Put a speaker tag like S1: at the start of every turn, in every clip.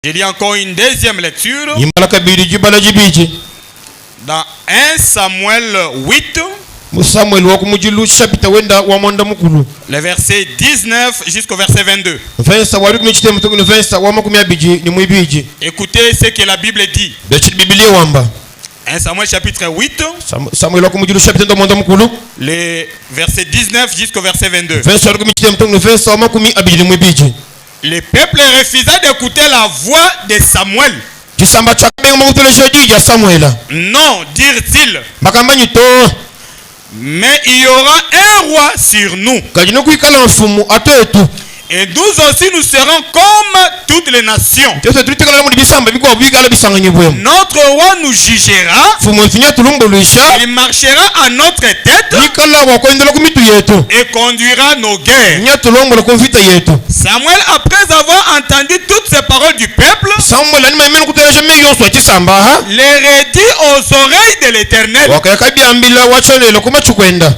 S1: Je lis encore une deuxième lecture. Dans 1 Samuel 8. Le verset 19 jusqu'au verset 22. Écoutez ce que la Bible dit. 1 Samuel chapitre 8. Le verset 19 jusqu'au verset 22. Le peuple refusa d'écouter la voix de Samuel. Non, dirent-ils. Mais il y aura un roi sur nous. Et nous aussi nous serons comme toutes les nations. Notre roi nous jugera. Il marchera à notre tête et conduira nos guerres. Samuel, après avoir entendu toutes ces paroles du peuple, les redit aux oreilles de l'Éternel.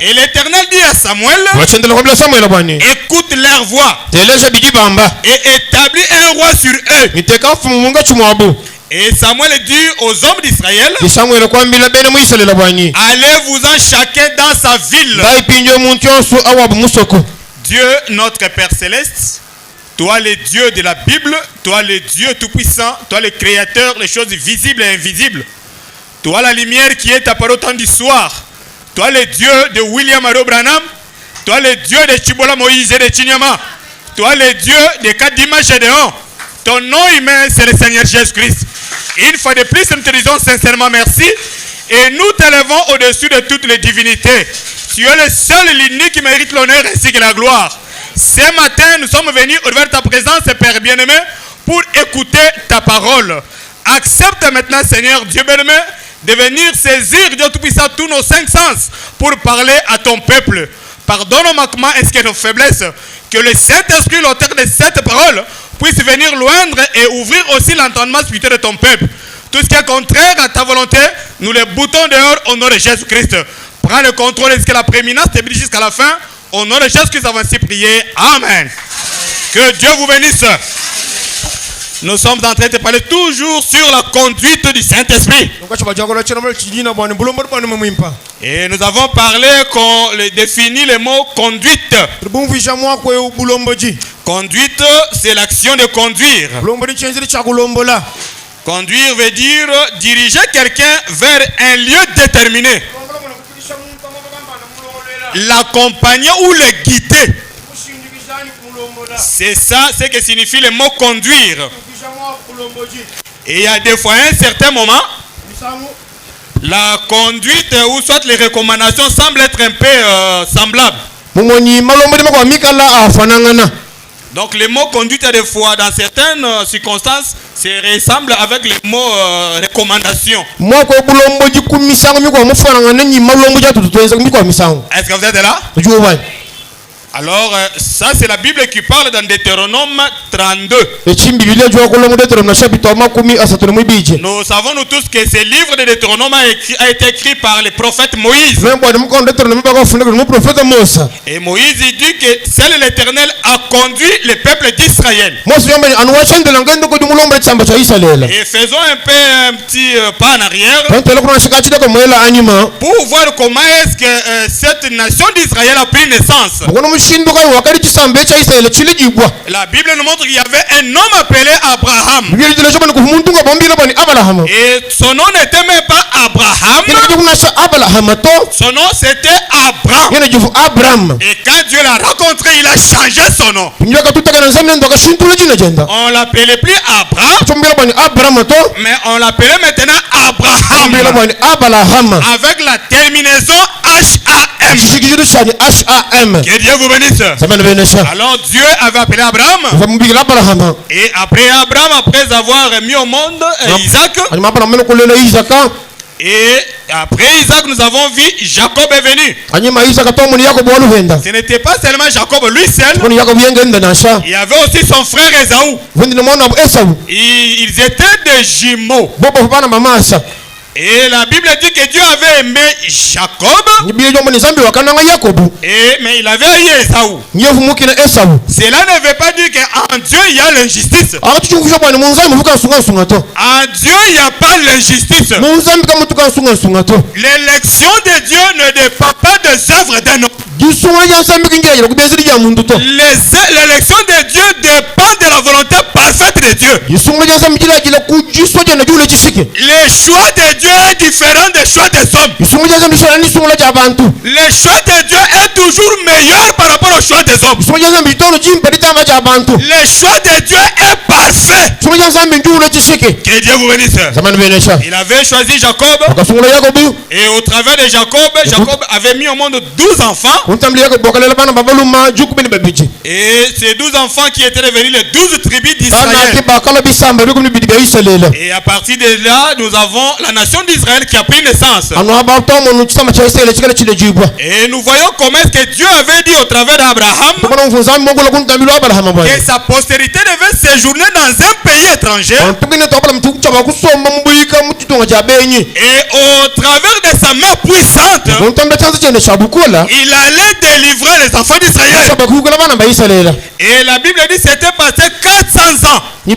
S1: Et l'Éternel dit à Samuel, écoute leur voix et établis un roi sur eux. Et Samuel dit aux hommes d'Israël, allez-vous-en chacun dans sa ville. Dieu, notre Père Céleste, toi le Dieu de la Bible, toi le Dieu tout-puissant, toi le Créateur, les choses visibles et invisibles, toi la lumière qui est apparue au temps du soir, toi le Dieu de William Aro Branham, toi le Dieu de Chibola Moïse et de Chinyama, toi le Dieu de Kadima Gédéon, ton nom humain c'est le Seigneur Jésus-Christ. Une fois de plus, nous te disons sincèrement merci et nous t'élevons au-dessus de toutes les divinités. Tu es le seul et l'unique qui mérite l'honneur ainsi que la gloire. Ce matin, nous sommes venus au-devant de ta présence, Père bien-aimé, pour écouter ta parole. Accepte maintenant, Seigneur Dieu bien-aimé, de venir saisir, Dieu Tout-Puissant, tous nos 5 sens pour parler à ton peuple. Pardonne nos manquements ainsi que nos faiblesses. Que le Saint-Esprit, l'auteur de cette parole, puisse venir loindre et ouvrir aussi l'entendement spirituel de ton peuple. Tout ce qui est contraire à ta volonté, nous les boutons dehors au nom de Jésus-Christ. Prends le contrôle jusqu'à la prééminence, t'éblis jusqu'à la fin. Au nom de Jésus-Christ, nous avons ainsi prié. Amen. Que Dieu vous bénisse. Nous sommes en train de parler toujours sur la conduite du Saint-Esprit. Et nous avons parlé qu'on définit le mot conduite. Conduite, c'est l'action de conduire. Conduire veut dire diriger quelqu'un vers un lieu déterminé. L'accompagner ou le guider. C'est ça, ce que signifie le mot conduire. Et il y a des fois, à un certain moment, la conduite ou soit les recommandations semblent être un peu semblables. Donc le mot conduite, des fois, dans certaines circonstances, se ressemble avec le mot recommandation. Est-ce que vous êtes là? Alors, ça c'est la Bible qui parle dans Deutéronome 32. Nous savons nous tous que ce livre de Deutéronome a été écrit par le prophète Moïse. Et Moïse dit que seul l'Éternel a conduit le peuple d'Israël. Et faisons un peu un petit pas en arrière pour voir comment est-ce que cette nation d'Israël a pris naissance. La Bible nous montre qu'il y avait un homme appelé Abraham. Et son nom n'était même pas Abraham. Son nom c'était Abraham. Et quand Dieu l'a rencontré, il a changé son nom. On l'appelait plus Abraham, mais on l'appelait maintenant Abraham. Avec la terminaison H-A-M. Que Dieu vous bénisse. Alors Dieu avait appelé Abraham. Et après Abraham, après avoir mis au monde Isaac. Et après Isaac, nous avons vu Jacob est venu. Ce n'était pas seulement Jacob lui seul. Il y avait aussi son frère Ésaü. Ils étaient des jumeaux. Et la Bible dit que Dieu avait aimé Jacob. Mais il avait eu Esaü. Cela ne veut pas dire qu'en Dieu il y a l'injustice. En Dieu il n'y a pas l'injustice. L'élection de Dieu ne dépend pas des œuvres d'un homme. L'élection de Dieu dépend de la volonté parfaite de Dieu. Le choix de Dieu est différent des choix des hommes. Le choix de Dieu est toujours meilleur par rapport au choix des hommes. Le choix de Dieu est parfait. Que Dieu vous bénisse. Il avait choisi Jacob. Et au travers de Jacob, Jacob avait mis au monde 12 enfants. Et ces 12 enfants qui étaient devenus les 12 tribus d'Israël. Et à partir de là, nous avons la nation d'Israël qui a pris naissance. Et nous voyons comment est-ce que Dieu avait dit au travers d'Abraham que sa postérité devait séjourner dans un pays étranger. Et au travers de sa main puissante, il allait délivrer les enfants d'Israël. Et la Bible dit que c'était passé 400 ans. Et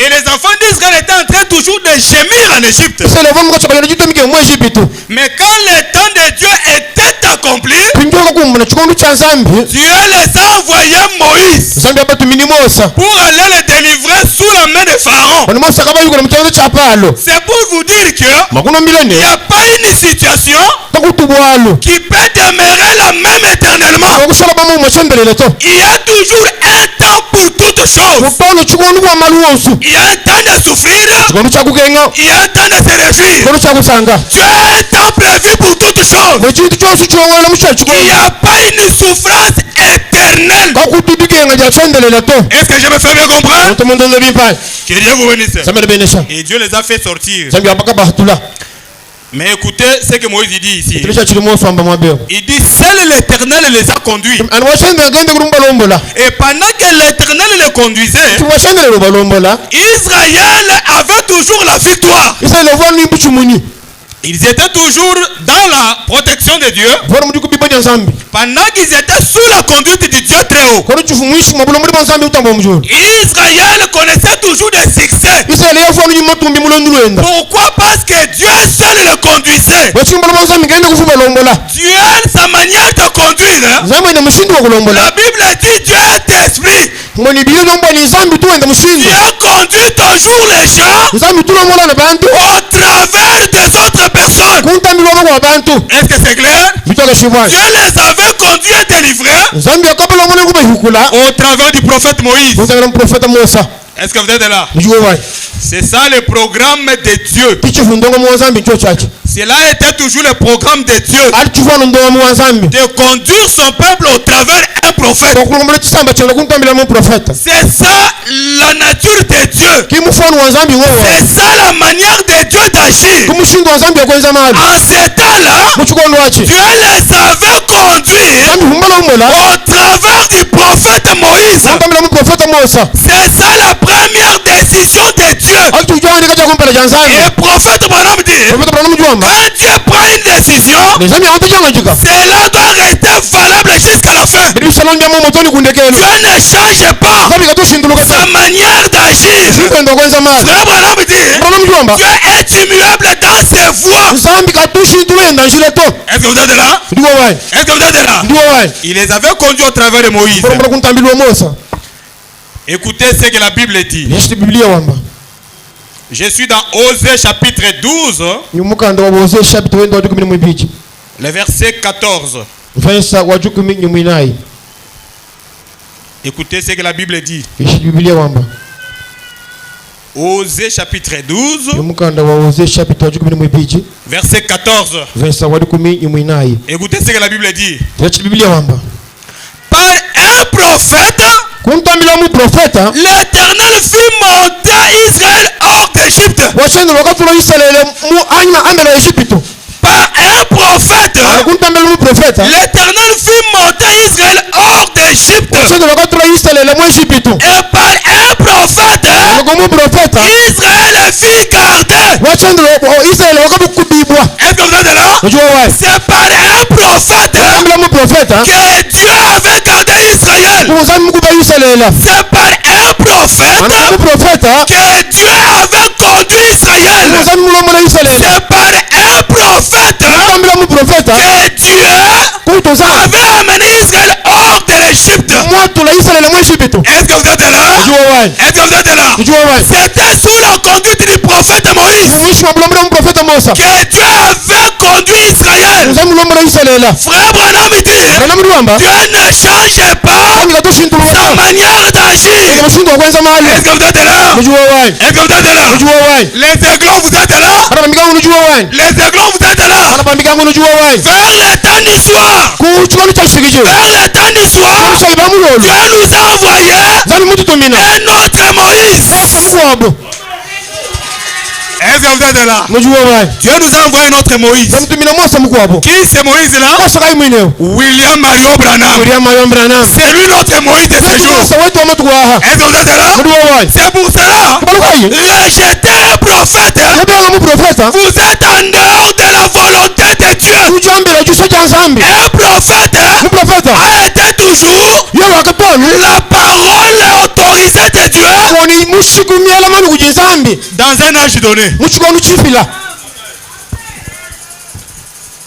S1: les enfants d'Israël étaient en train toujours de gémir en Égypte. Mais quand le temps de Dieu était accompli, Dieu les a envoyés Moïse pour aller les délivrer sous la main de Pharaon. C'est pour vous dire que il n'y a pas une situation qui peut demeurer la même éternellement. Il y a toujours un temps pour toutes choses. Il y a un temps de souffrir. Il y a un temps de se réjouir. Tu as un temps prévu pour toutes choses. Il n'y a pas une souffrance éternelle. Est-ce que je me fais bien comprendre? Que Dieu vous bénisse. Et Dieu les a fait sortir. Mais écoutez ce que Moïse dit ici. Il dit seul l'Éternel les a conduits. Et pendant que l'Éternel les conduisait, Israël avait toujours la victoire. Ils étaient toujours dans la protection de Dieu. Pendant qu'ils étaient sous la conduite du Dieu très haut. Israël connaissait toujours des succès. Pourquoi? Parce que Dieu seul le conduisait. Dieu, sa manière de conduire, la Bible dit Dieu est esprit. Dieu conduit toujours les gens au travers des autres personnes. Est-ce que c'est clair? Dieu les avait conduits et délivrés au travers du prophète Moïse. Est-ce que vous êtes là? C'est ça le programme de Dieu. Cela était toujours le programme de Dieu. De conduire son peuple au travers un prophète. C'est ça la nature de Dieu. C'est ça la manière de Dieu d'agir. En ce temps-là, Dieu les avait conduits au travers du prophète Moïse. C'est ça la première décision de Dieu. Et le prophète Branham dit, quand Dieu prend une décision, cela doit rester valable jusqu'à la fin. Dieu ne change pas sa manière d'agir. Frère Branham dit, Dieu est immuable dans ses voies. Est-ce que vous êtes là? Est-ce que vous êtes là? Il les avait conduits au travers de Moïse. Écoutez ce que la Bible dit. Je suis dans Osée chapitre 12. Le verset 14. Écoutez ce que la Bible dit. Osée chapitre 12. Verset 14. Écoutez ce que la Bible dit. Par un prophète, l'Éternel fit monter Israël hors d'Égypte. Par un prophète, l'Éternel fit monter Israël hors d'Égypte. Et par un prophète, Israël filles gardées.
S2: wachandro Israel wakabukubibwa.
S1: Est-ce que vous êtes là?
S2: Unajua why?
S1: C'est par un prophète
S2: Kambila mu profeta
S1: que Dieu avait gardé Israël.
S2: kuzami kuba Israel.
S1: C'est par un prophète
S2: Mu profeta
S1: que Dieu avait conduit Israël.
S2: kuzami mulomo na Israel.
S1: C'est par un prophète
S2: Kambila mu profeta
S1: que Dieu
S2: kutoza
S1: avait amené Israël hors de l'Égypte.
S2: mwatu la Israel mu Egypte.
S1: Est-ce que vous êtes là?
S2: Unajua why?
S1: Est-ce que vous êtes là?
S2: Unajua why?
S1: C'était sous la conduite du prophète Moïse
S2: Mwisho wa mulomo mu profeta Musa
S1: que Dieu avait conduit Israël.
S2: kuzami mulomo na Israel.
S1: Frère Branham dit,
S2: Kana muriwamba
S1: Dieu ne change pas
S2: kanga tushindu
S1: sa manière d'agir.
S2: mushindu kwenza mali.
S1: Est-ce que vous êtes là?
S2: Unajua why?
S1: Est-ce que vous êtes là?
S2: Unajua why?
S1: Les aiglons, vous êtes là?
S2: Anabambika unajua why?
S1: Les aiglons, vous êtes là?
S2: Anabambika unajua why?
S1: Vers le temps du soir.
S2: Kuchukua chashikije.
S1: Vers le temps du soir.
S2: Kushali bamulolo.
S1: Dieu nous a envoyé
S2: Zani mutu tumina.
S1: un autre Moïse.
S2: Kwabo.
S1: Est-ce que vous êtes là?
S2: Unajua why?
S1: Dieu nous a envoyé un autre Moïse.
S2: Zani tumina Musa mkwabo.
S1: Qui c'est Moïse là?
S2: Kosa kai mwineo.
S1: William Mario Branham.
S2: William Mayon Branham.
S1: C'est lui notre Moïse de ce jour.
S2: Sasa wetu amatugwaha.
S1: Est-ce que vous êtes là?
S2: Unajua why?
S1: C'est pour cela.
S2: Balukaye.
S1: Rejeter un prophète.
S2: Yabela mu profeta.
S1: Vous êtes en dehors de la volonté de Dieu.
S2: Ujambira juso cha nzambi.
S1: Un prophète
S2: Mu profeta.
S1: a été toujours
S2: Yo wakaponu.
S1: la parole autorisée de Dieu
S2: Woni mushikumiela manu kujinzambi.
S1: dans un âge donné.
S2: Muchikonu chifila.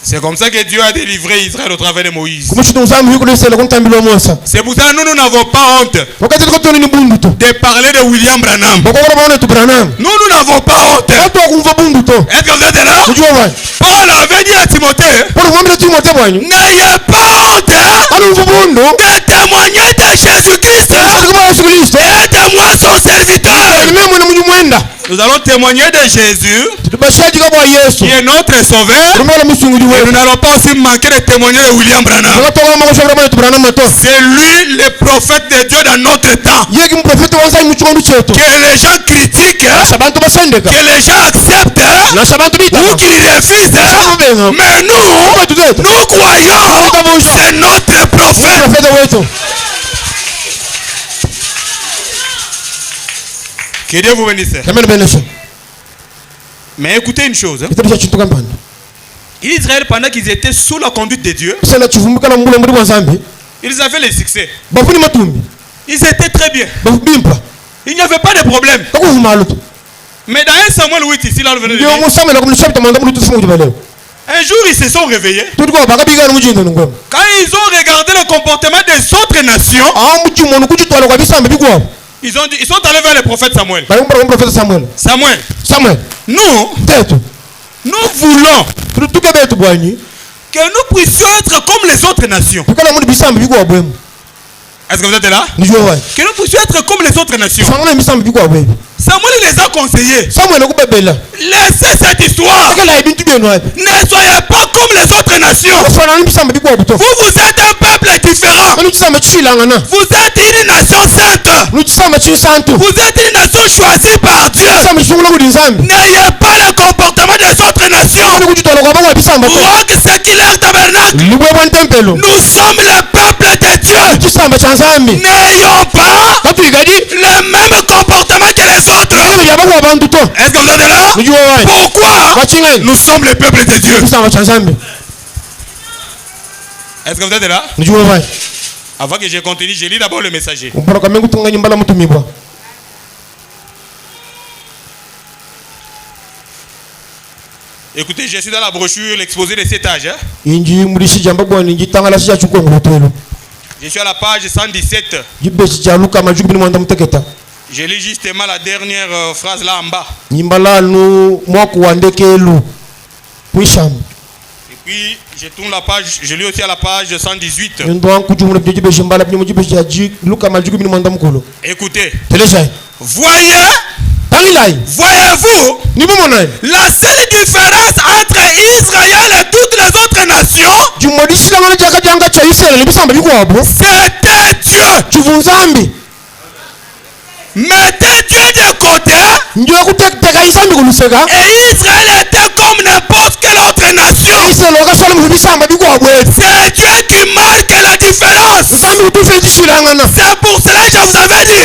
S1: C'est comme ça que Dieu a délivré Israël au travers de Moïse.
S2: Kumushitu nzambi yuko lesela kuntambilo Musa.
S1: C'est pour ça que nous n'avons pas honte
S2: Wakati tukotoni ni bundu to.
S1: de parler de William Branham.
S2: Bakora baone tu Branham.
S1: Nous n'avons pas honte.
S2: Watu wakumva bundu to.
S1: Est-ce que vous êtes là?
S2: Unajua why?
S1: Paul avait dit à Timothée,
S2: Pour mwambie Timothée bwanyu.
S1: n'ayez pas honte
S2: Alumva bundu.
S1: de témoigner de Jésus-Christ
S2: Kwa Yesu Kristo.
S1: et de moi son serviteur.
S2: Ni mimi mwenye mwenda.
S1: Nous allons témoigner de Jésus
S2: Tubashaji kwa Yesu.
S1: qui est notre sauveur.
S2: Rumela musunguji
S1: Et nous
S2: wetu.
S1: n'allons pas aussi manquer de témoigner de William Branham.
S2: Wakatoka makosha kwa Branham to.
S1: C'est lui le prophète de Dieu dans notre temps.
S2: Yegi mprofeta wanza muchungu chetu.
S1: Que les gens critiquent,
S2: Sabantu basendeka.
S1: que les gens acceptent
S2: Na sabantu bita.
S1: ou qu'ils refusent. Mais nous croyons c'est notre prophète.
S2: Profeta wetu.
S1: Que Dieu vous bénisse.
S2: Amen benesha.
S1: Mais écoutez une chose.
S2: Kitabu cha chintu kambani.
S1: Israël, pendant qu'ils étaient sous la conduite de Dieu,
S2: Sala chivumbuka na mbule muri wanzambi.
S1: ils avaient le succès.
S2: Bafuni matumbi.
S1: Ils étaient très bien.
S2: Bafubimpa.
S1: Il n'y avait pas de problème.
S2: Kakuvuma lutu.
S1: Mais dans 1 Samuel 8, ici, là, on venait de
S2: Ndio
S1: lire,
S2: musame na kumlishabita manda muri tufungu jibaleo.
S1: un jour, ils se sont réveillés.
S2: Tutuko bakabiga na mujindo ngoma.
S1: Quand ils ont regardé le comportement des autres nations,
S2: Ah muji monu kujitwala kwa bisambe bigwa.
S1: ils sont allés vers le prophète Samuel.
S2: Bali mbara profeta Samuel. Samuel.
S1: Nous
S2: Tetu.
S1: voulons
S2: Tutuke betu bwanyi.
S1: que nous puissions être comme les autres nations.
S2: Tukala muri bisambe bigwa bwemu.
S1: Est-ce que vous êtes là?
S2: Nijua wai.
S1: Que nous puissions être comme les autres nations.
S2: Sangana bisambe bigwa bwemu.
S1: Samuel les a conseillés.
S2: Samuel akubebela.
S1: Laissez cette histoire.
S2: Akala ibintu benu wapi?
S1: Ne soyez pas comme les autres nations.
S2: Fana ni bisambe bigwa buto.
S1: Vous êtes un peuple différent.
S2: Anu chisambe chilangana.
S1: Vous êtes une nation sainte.
S2: Nu chisambe chisantu.
S1: Vous êtes une nation choisie par Dieu.
S2: Chisambe chungula kudi nzambi.
S1: N'ayez pas le comportement des autres nations.
S2: Anu kujitwala kwa bangwa bisambe.
S1: Rock séculaire tabernacle.
S2: Libwe bwa tempelo.
S1: Nous sommes le peuple de Dieu.
S2: Chisambe cha nzambi.
S1: N'ayons pas
S2: Katu igadi.
S1: le même comportement que les autres.
S2: Ndio yabangwa abantu to.
S1: Est-ce que vous êtes là?
S2: Nijua wai.
S1: Pourquoi?
S2: Wachinga.
S1: Nous sommes le peuple de Dieu.
S2: Chisambe cha nzambi.
S1: Est-ce que vous êtes là?
S2: Nijua wai.
S1: Avant que je continue, je lis d'abord le messager.
S2: Umpara kamengu tunga nyimbala mutumibwa.
S1: Écoutez, je suis dans la brochure, l'exposé de cet âge.
S2: Inji mulishi jamba bwani njitangala sija chukongo lutwelo.
S1: Je suis à la page 117.
S2: Jibeshi cha Luka majuku bini mwanda muteketa.
S1: Je lis justement la dernière phrase là en bas.
S2: Nyimbala nu mwaku wandekelu. Puisham.
S1: Et puis, je tourne la page, je lis aussi à la page 118.
S2: Ndo anku jumuna jibeshi mbala bini jibeshi ya Luka majuku bini mwanda mukolo.
S1: Écoutez.
S2: Telesha.
S1: Voyez-vous la seule différence entre Israël et toutes les autres nations, c'était Dieu. Mettez Dieu de côté et Israël était comme n'importe quelle autre nation. C'est Dieu qui marque la différence. C'est pour cela que je vous avais dit,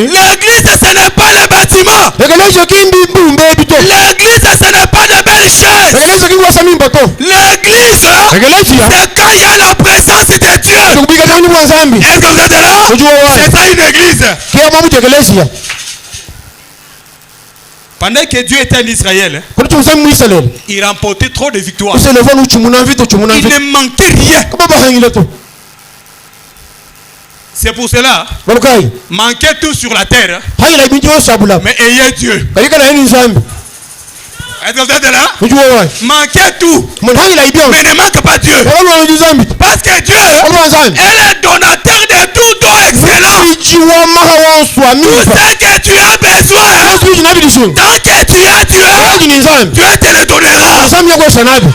S1: l'église ce n'est pas le bâtiment.
S3: bâtiments.
S2: L'église kimbi bumbe bito.
S3: L'église, ce n'est pas de belles chaises.
S2: L'église kimbi wasami mbato.
S3: L'église,
S2: L'église ya.
S3: c'est quand il y a la présence de Dieu.
S2: Tukubika tani kwa zambi.
S3: Est-ce que vous êtes là? C'est ça une église.
S2: Kia mamu l'église ya.
S1: Pendant que Dieu était en Israël,
S2: Kuna tumsami mu Israël.
S1: il remportait trop de victoires.
S2: Use le vonu chumuna vito chumuna
S1: Il
S2: vito.
S1: ne manquait rien.
S2: Kama bahangile to.
S1: C'est pour cela,
S2: Balukai.
S1: manquez tout sur la terre,
S2: Hayi la binti wa sabula.
S1: mais ayez Dieu.
S2: Kalika na yini zambi.
S1: Est-ce que vous êtes là?
S2: Ujua wa.
S1: Manquez tout,
S2: Mon hayi la ibio.
S1: mais ne manque pas Dieu.
S2: Wala wa zambi.
S1: Parce que Dieu
S2: Wala zambi.
S1: est le donateur de tout don excellent.
S2: Ijiwa maha wa swami.
S1: Tout ce que tu as besoin,
S2: Yesu jina bidisu.
S1: tant que tu as Dieu,
S2: Hayi ni zambi.
S1: Dieu te le donnera.
S2: Zambi kwa sanabi.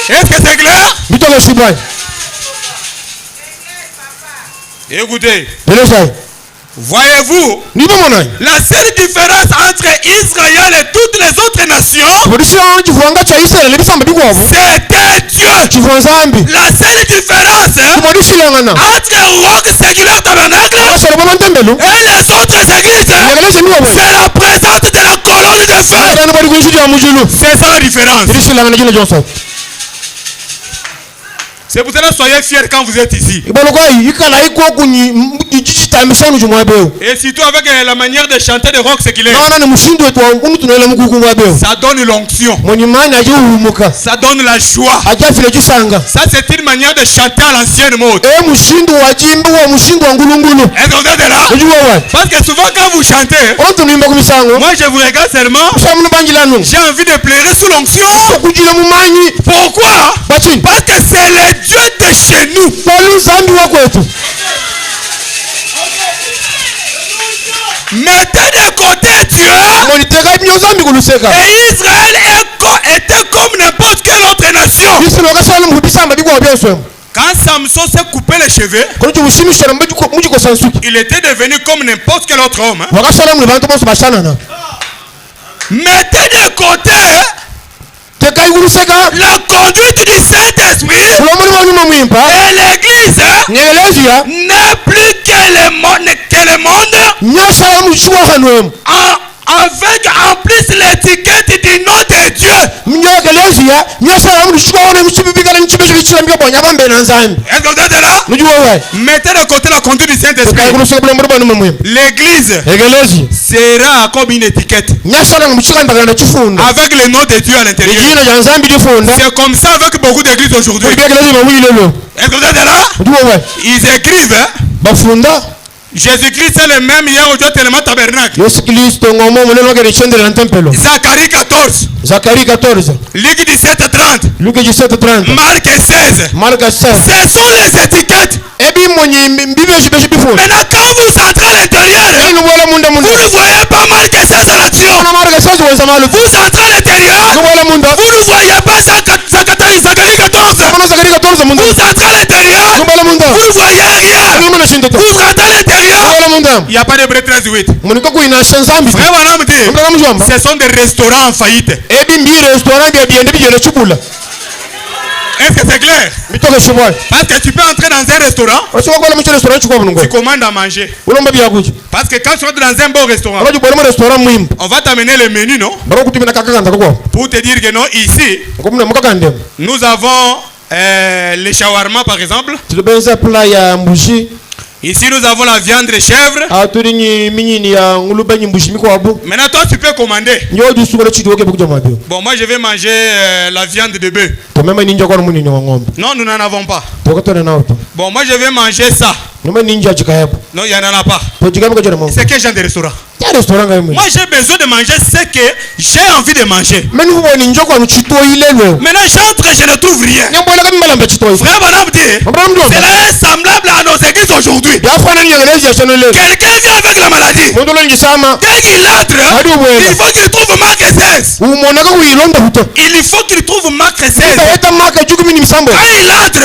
S1: Est-ce que c'est clair?
S2: Bito le shibay.
S1: Écoutez,
S2: Beleza.
S1: voyez-vous,
S2: Ni bo monai.
S1: la seule différence entre Israël et toutes les autres nations,
S2: Polisi wa chifuanga cha Israel lebisamba bikwavu.
S3: C'était Dieu.
S2: Chifuanga zambi.
S3: La seule différence
S2: Polisi langana.
S3: entre Rock Séculaire Tabernacle
S2: Asoro baba ntembelu.
S3: et les autres églises,
S2: L'église ni wa.
S3: c'est la présence de la colonne de feu.
S2: Bana bali kuishudi ya mujulu.
S1: c'est ça la différence.
S2: Polisi langana jina Johnson.
S1: C'est pour cela soyez fiers quand vous êtes ici.
S2: Ibalokai ikala iko kunyi digital mission jumwa beo.
S1: Et surtout avec la manière de chanter de rock séculaire.
S2: Naona ni mshindi wetu wa ngunu tunaela mkuku wa beo.
S1: Ça donne l'onction.
S2: Mwenye maana aje uhumuka.
S1: Ça donne la joie.
S2: Aja file jisanga.
S1: Ça c'est une manière de chanter à l'ancienne mode.
S2: Mshindi wa jimbo wa mshindi wa ngulungulu.
S1: Est-ce que vous êtes là?
S2: Ujua wa.
S1: Parce que souvent quand vous chantez,
S2: Oto nimba kumisango.
S1: moi je vous regarde seulement,
S2: Samunu banjilanu.
S1: j'ai envie de pleurer sous l'onction.
S2: Kujila mumanyi.
S1: Pourquoi?
S2: Bachi.
S1: Parce que c'est le Dieu de chez nous.
S2: Balu zambi wa kwetu.
S3: Mettez de côté Dieu.
S2: Moniteka ibyo zambi kuluseka.
S3: Et Israël était comme n'importe quelle autre nation.
S2: Bisino kasala mubisamba bikwa byoswe.
S1: Quand Samson s'est coupé les cheveux,
S2: Kono bushimisha mujiko sansuki.
S1: il était devenu comme n'importe quel autre homme.
S2: Wakasala mu bantu bose bashanana.
S3: Mettez de côté
S2: Teka ikuluseka.
S3: la conduite du Saint-Esprit.
S2: Ulomoni wa nyuma mwimpa.
S3: Et l'église
S2: Nyelezia.
S3: n'est plus que le monde
S2: Nyasala mushwa hanwem.
S3: avec en plus l'étiquette du nom de Dieu.
S2: Mnyokelezia. Nyasala mushwa one mchibibikala nchibisho bichilambia bonya bambe na nzambi.
S3: Est-ce que vous êtes là?
S2: Nujua wa.
S1: Mettez de côté la conduite du
S2: Teka
S1: Saint-Esprit.
S2: ikuluseka bula murba nyuma mwimpa.
S1: L'église
S2: Egelezi.
S1: sera comme une étiquette
S2: Nyasala muchikamba kana chifunda.
S1: avec le nom de Dieu à l'intérieur.
S2: Ijina ya nzambi difunda.
S1: C'est comme ça avec beaucoup d'églises aujourd'hui.
S2: Egelezi mawili lelo.
S3: Est-ce que vous êtes là?
S2: Nujua wa.
S1: Ils écrivent, hein,
S2: Bafunda.
S1: Jésus-Christ est le même hier aujourd'hui tellement tabernacle.
S2: Yesu Kristo ngomo muneno wake nichendele na tempelo.
S1: Zacharie 14,
S2: Zakari 14.
S1: Luc 17, 30,
S2: Luke 17:30.
S1: Marc 16.
S2: Marka 16.
S3: Ce sont les étiquettes.
S2: Ebi mwenye mbibe shibeshi bifunda.
S3: Maintenant, quand vous entrez à l'intérieur,
S2: Inu wala munda
S3: vous
S2: munda.
S3: ne voyez pas Marc 16 à l'action.
S2: Ana Marka 16 weza malu.
S3: Vous entrez à l'intérieur,
S2: Inu wala munda.
S3: vous ne voyez pas Zacharie 14.
S2: Ana Zakari 14 munda.
S3: Vous entrez à l'intérieur,
S2: Inu wala munda.
S3: vous ne voyez rien.
S2: Inu mwana shindeta.
S3: Vous rentrez à l'intérieur,
S2: Wala munda.
S1: Il n'y a pas d'Hébreux 13, 8.
S2: Muniko kuina shanzambi.
S1: Frère Branham dit,
S2: Munda mjomba.
S1: ce sont des restaurants en faillite.
S2: Ebi mbi restaurant bia biende bijele chubula.
S1: Est-ce que c'est clair?
S2: Mitoke shibwa.
S1: Parce que tu peux entrer dans un restaurant,
S2: Osoko kwa mchele restaurant chukwa bunungo.
S1: tu commandes à manger.
S2: Ulomba bia kuji.
S1: Parce que quand tu rentres dans un bon restaurant,
S2: Abaji bwana restaurant muhimu.
S1: on va t'amener le menu, non?
S2: Baro kutimina kakakanda kwa.
S1: Pour te dire que non, ici,
S2: Kumuna mukakande.
S1: nous avons les shawarma par exemple.
S2: Tulibenza pula ya mbushi.
S1: Ici, nous avons la viande de chèvre.
S2: Aturinyi minyini ya ngulubenyi mbushi mikwabu.
S1: Maintenant, toi, tu peux commander.
S2: Nyo du subale chidi woke bukuja mabio.
S1: Bon, moi, je vais manger la viande de bœuf.
S2: To mema ninja kwa munini wa ngombe.
S1: Non, nous n'en avons pas.
S2: To katone na auto.
S1: Bon, moi, je vais manger ça.
S2: Numa ninja chikayapo.
S1: Non, il n'y en a pas.
S2: To jigame kwa jana mongo.
S1: C'est quel genre de restaurant?
S2: Ya restaurant ga
S1: Moi, j'ai besoin de manger ce que j'ai envie de manger.
S2: Menu hubo ninja kwa mchito ilelwe.
S1: Maintenant, j'entre et je ne trouve rien.
S2: Nyambola kama mbala chito ile.
S1: Frère Branham dit, cela est semblable à nos églises aujourd'hui.
S2: Ya fana ni ngelezi ya chanole.
S1: Quelqu'un vient avec la maladie.
S2: Mondo lo njisama.
S1: Dès qu'il entre, il faut qu'il trouve Marc 16.
S2: Umona ka kuilonda huto.
S1: Il faut qu'il trouve Marc 16.
S2: Eta maka juku mini msambo.
S1: Quand il entre,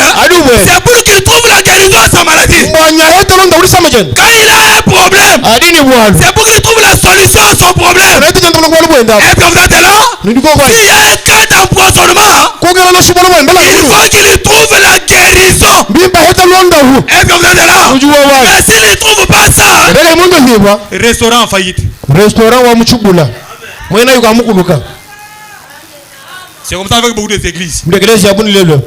S1: c'est pour qu'il trouve la guérison à sa maladie.
S2: Mwanya eta londa uli sama jen.
S1: Quand il a un problème,
S2: Adini bwana.
S1: c'est pour qu'il trouve la solution à son problème.
S2: Eta jantu kwa lubwenda.
S1: Est-ce que vous êtes là?
S2: Nindiko kwa.
S1: S'il y a un cas d'empoisonnement,
S2: Kogera na shibolo bwana mbala.
S1: il faut qu'il trouve la guérison.
S2: Bimba eta londa hu.
S1: Est-ce que vous êtes là?
S2: Ujua wa.
S1: Mais s'il ne trouve pas ça,
S2: Rega mondo bibwa
S1: restaurant en faillite.
S2: restaurant wa muchubula mwena yuko amukuluka.
S1: C'est comme ça avec beaucoup des églises.
S2: Mdekelezi yabuni lelo.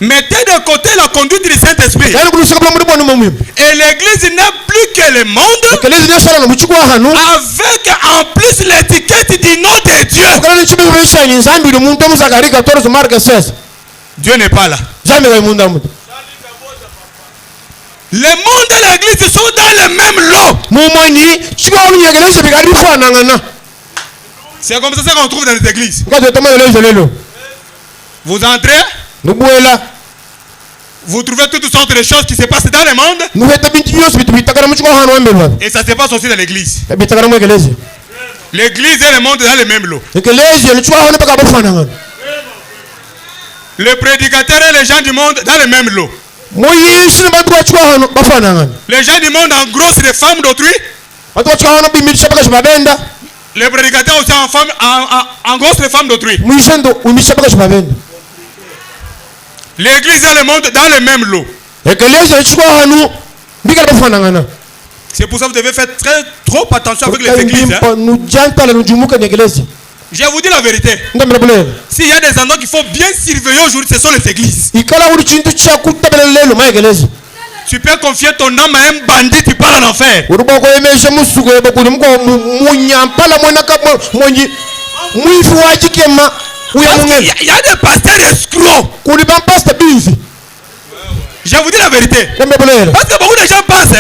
S1: Mettez de côté la conduite du Saint-Esprit.
S2: Yani kulusika bula muri mwe.
S1: Et l'église n'est plus que le monde.
S2: Kelezi nyasala no muchukwa hanu.
S1: Avec en plus l'étiquette du nom de Dieu.
S2: Kana chibi urisha ni zambi lu muntu Zakari 14 Mark 16.
S1: Dieu n'est pas là.
S2: Zambi ga munda mutu.
S1: Le monde et l'église sont dans le même lot.
S2: Mumoni chikwa unyegelezi bigari fanangana.
S1: C'est comme ça qu'on trouve dans les églises. Vous entrez, vous trouvez toutes sortes de choses qui se passent dans le monde. Et ça se passe aussi dans l'église. L'église et le monde dans le même lot. Le prédicateur et les gens du monde dans le même lot. Les gens du monde en gros c'est des femmes d'autrui. Les prédicateurs aussi en gros c'est les femmes d'autrui. L'église et le monde dans le même lot. C'est pour ça que vous devez faire trop attention avec les églises. Je vous dis la vérité. S'il y a des endroits qu'il faut bien surveiller aujourd'hui, ce sont les églises. Tu peux confier ton âme à un bandit qui part en enfer. Il y a des pasteurs escrocs. Je vous dis la vérité. Parce que beaucoup de gens pensent que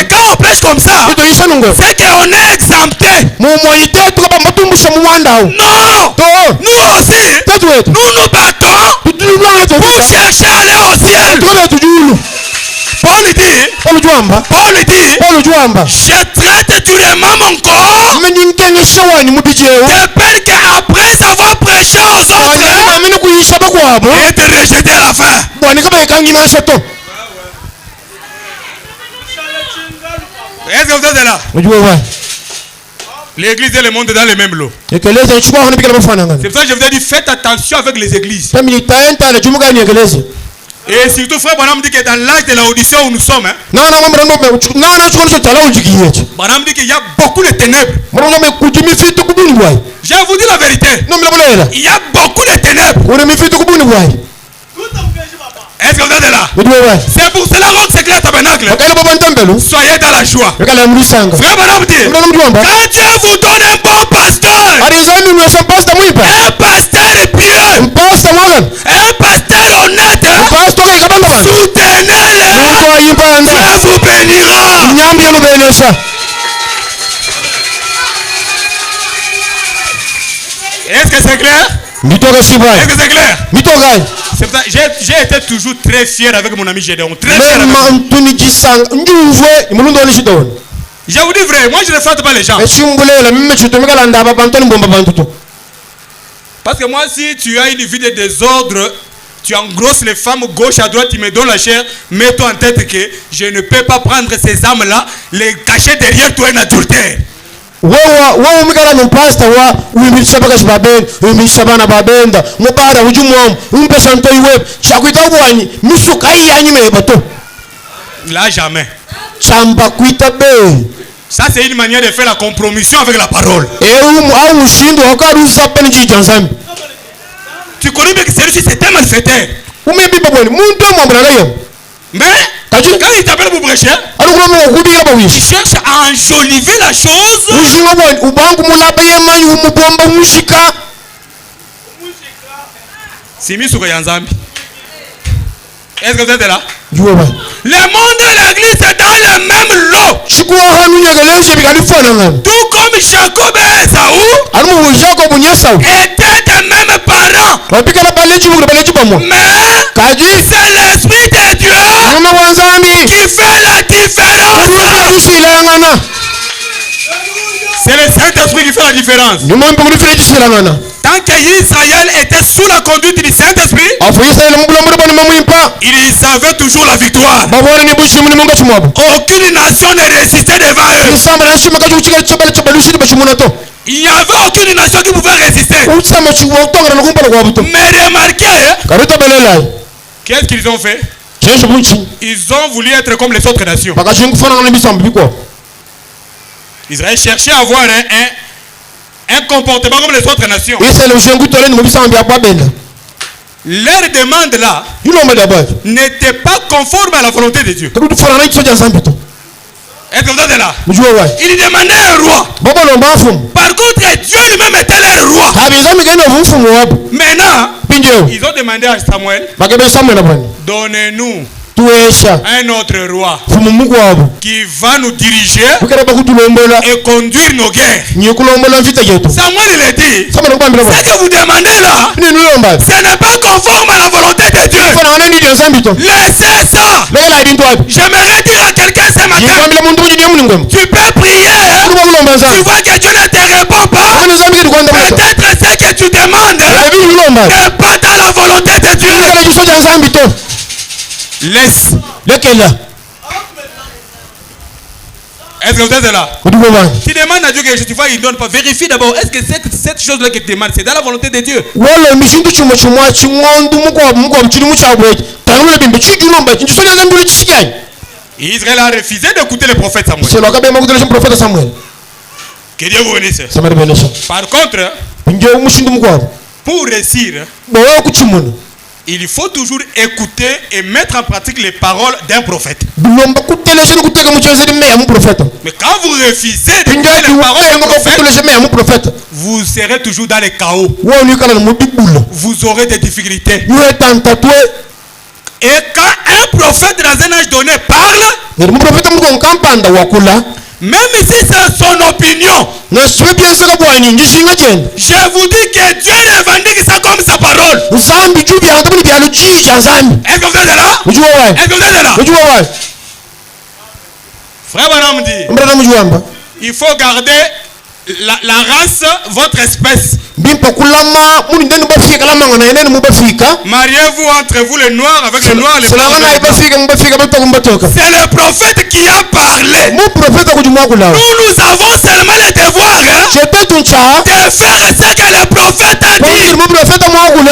S1: quand on prêche comme ça, c'est qu'on est exempté. Non. Nous aussi, nous nous battons pour chercher à aller au ciel. Paul dit, je traite durement mon corps de peine qu'après avoir prêché aux autres, être rejeté à la fin. Est-ce que vous êtes là? L'église et le monde dans le même lot. C'est pour ça que je vous ai dit, faites attention avec les églises. Et surtout, frère Branham dit que dans l'âge de l'audition où nous sommes, Branham dit qu'il y a beaucoup de ténèbres. Je vous dis la vérité. Il y a beaucoup de ténèbres. Est-ce que vous êtes là? C'est pour cela qu'on s'éclaire tabernacle. Soyez dans la joie. Frère Branham dit, quand Dieu vous donne un bon pasteur, un pasteur pieux, un pasteur honnête, soutenez-le. Dieu vous bénira. Est-ce que c'est clair? Est-ce que c'est clair? C'est pour ça j'ai été toujours très fier avec mon ami Gédéon. Très fier avec lui. Je vous dis vrai, moi je ne flatte pas les gens. Parce que moi, si tu as une vie de désordre, tu engrosses les femmes gauche à droite, tu me donnes la chair, mets-toi en tête que je ne peux pas prendre ces âmes-là, les cacher derrière toi un adultère.
S2: Wewe umikala numpasta wa uimilisha baka shibabeni uimilisha bana babenda mubara ujumwam umpesa ntoi web chakuita ubwanyi misuka hii yanyu mebato
S1: là jamais
S2: chamba kuita be.
S1: Ça c'est une manière de faire la compromission avec la parole.
S2: Au mushindo wakaruza pani chijanzambi.
S1: Tu connais bien que celui-ci c'est un malfaiteur.
S2: Umebiba bwani muntu mwambala yo.
S1: Mais quand il t'appelle pour prêcher, il cherche à enjoliver la chose. C'est mis sur Yanzambi. Est-ce que vous êtes là? Le monde et l'église est dans le même lot. Tout comme Jacob et Esaü étaient des mêmes parents. Mais c'est l'esprit de Dieu qui fait la différence. C'est le Saint-Esprit qui fait la différence. Tant qu'Israël était sous la conduite du Saint-Esprit, il savait toujours la victoire. Aucune nation ne résistait devant eux. Il n'y avait aucune nation qui pouvait résister. Mais remarquez, qu'est-ce qu'ils ont fait? Ils ont voulu être comme les autres nations. Israël cherchait à avoir un comportement comme les autres nations.
S2: Israel ujengu tole ni mubisa ambia kwa benda.
S1: Leur demande là
S2: Yulo madabaji.
S1: n'était pas conforme à la volonté de Dieu.
S2: Takutu fana na kisoja zambito.
S1: Est-ce que vous êtes là?
S2: Mujua wai.
S3: Il demandait un roi.
S2: Baba no mbafumu.
S3: Par contre, Dieu lui-même était leur roi.
S2: Habiza migeno mfumu wapo.
S3: Maintenant,
S2: Pinjeo.
S1: Ils ont demandé à Samuel,
S2: Bakebe Samuel bwana.
S1: donnez-nous
S2: Tuesha.
S1: un autre roi
S2: Fumu Mungu wabo.
S1: qui va nous diriger
S2: Bukera bakutulombola.
S1: et conduire nos guerres.
S2: Nyikulombola mfita yetu.
S1: Samuel il a dit,
S2: Samuel kubambira
S3: ce
S2: bwana.
S3: que vous demandez là,
S2: Ni nulomba.
S3: ce n'est pas conforme à la volonté de Dieu.
S2: Fana wana ni dia zambito.
S3: Laissez ça.
S2: Lekela idinto wapi.
S3: J'aimerais dire à quelqu'un ce matin,
S2: Yikwambila muntu kujini mulingwema.
S3: tu peux prier. Hein?
S2: Kuba mulomba
S3: Tu
S2: sana.
S3: vois que Dieu ne te répond pas.
S2: Kana zambiki dukwanda muso.
S3: Peut-être ce que tu demandes hein,
S2: Ebi mulomba.
S3: n'est pas dans la volonté de Dieu.
S2: Lekela kisoja zambito.
S1: laisse.
S2: Lekela.
S1: Est-ce que vous êtes là?
S2: Kuduko bwana.
S1: Tu demandes à Dieu quelque chose, tu vois, il ne donne pas. Vérifie d'abord, est-ce que cette chose-là que tu demandes, c'est dans la volonté de Dieu?
S2: Wala mishindu chuma chuma chingondu mukwa chiri muchabwe. Tanule bimbe chijulomba chisoja zambito chishikanye.
S1: Israël a refusé d'écouter le prophète Samuel.
S2: C'est l'occasion de le prophète Samuel.
S1: Que Dieu vous bénisse.
S2: Samuel benesa.
S1: Par contre,
S2: Pinjo mushindu mukwa.
S1: pour réussir,
S2: Bawa kuchimuna.
S1: il faut toujours écouter et mettre en pratique les paroles d'un prophète.
S2: Bilomba kutelesha kuteka muchezeri meya mu prophète.
S1: Mais quand vous refusez
S2: Pinjo
S1: d'écouter les paroles d'un
S2: ngo
S1: prophète,
S2: kutelesha meya mu prophète.
S1: vous serez toujours dans les chaos.
S2: Woni kana mu dibula.
S1: Vous aurez des difficultés.
S2: Yue tantatwe.
S1: Et quand un prophète dans un âge donné parle,
S2: Mu prophète mu kampanda wakula.
S3: Même si c'est son opinion,
S2: Na sibe bien saka bwani njishinga jenda.
S3: je vous dis que Dieu revendique ça comme sa parole.
S2: Zambi jubi antabuli byalo jija zambi.
S3: Est-ce que vous êtes là?
S2: Mujua wai.
S3: Est-ce que vous êtes là?
S2: Mujua wai.
S1: frère Branham dit,
S2: Mbrana mujuamba.
S1: il faut garder la race, votre espèce.
S2: Bimpa kulama muni ndeni bafika lama ngana nene mu bafika.
S1: Mariez-vous entre vous les noirs avec les noirs, les blancs
S2: Selama na
S1: avec les blancs.
S2: bafika mu bafika batoka mbatoka.
S3: C'est le prophète qui a parlé.
S2: Mu prophète kujumwa kula.
S3: Nous avons seulement le devoir hein,
S2: Jete tuncha.
S3: de faire ce que le prophète a
S2: Pour
S3: dit.
S2: mu prophète mwa kula.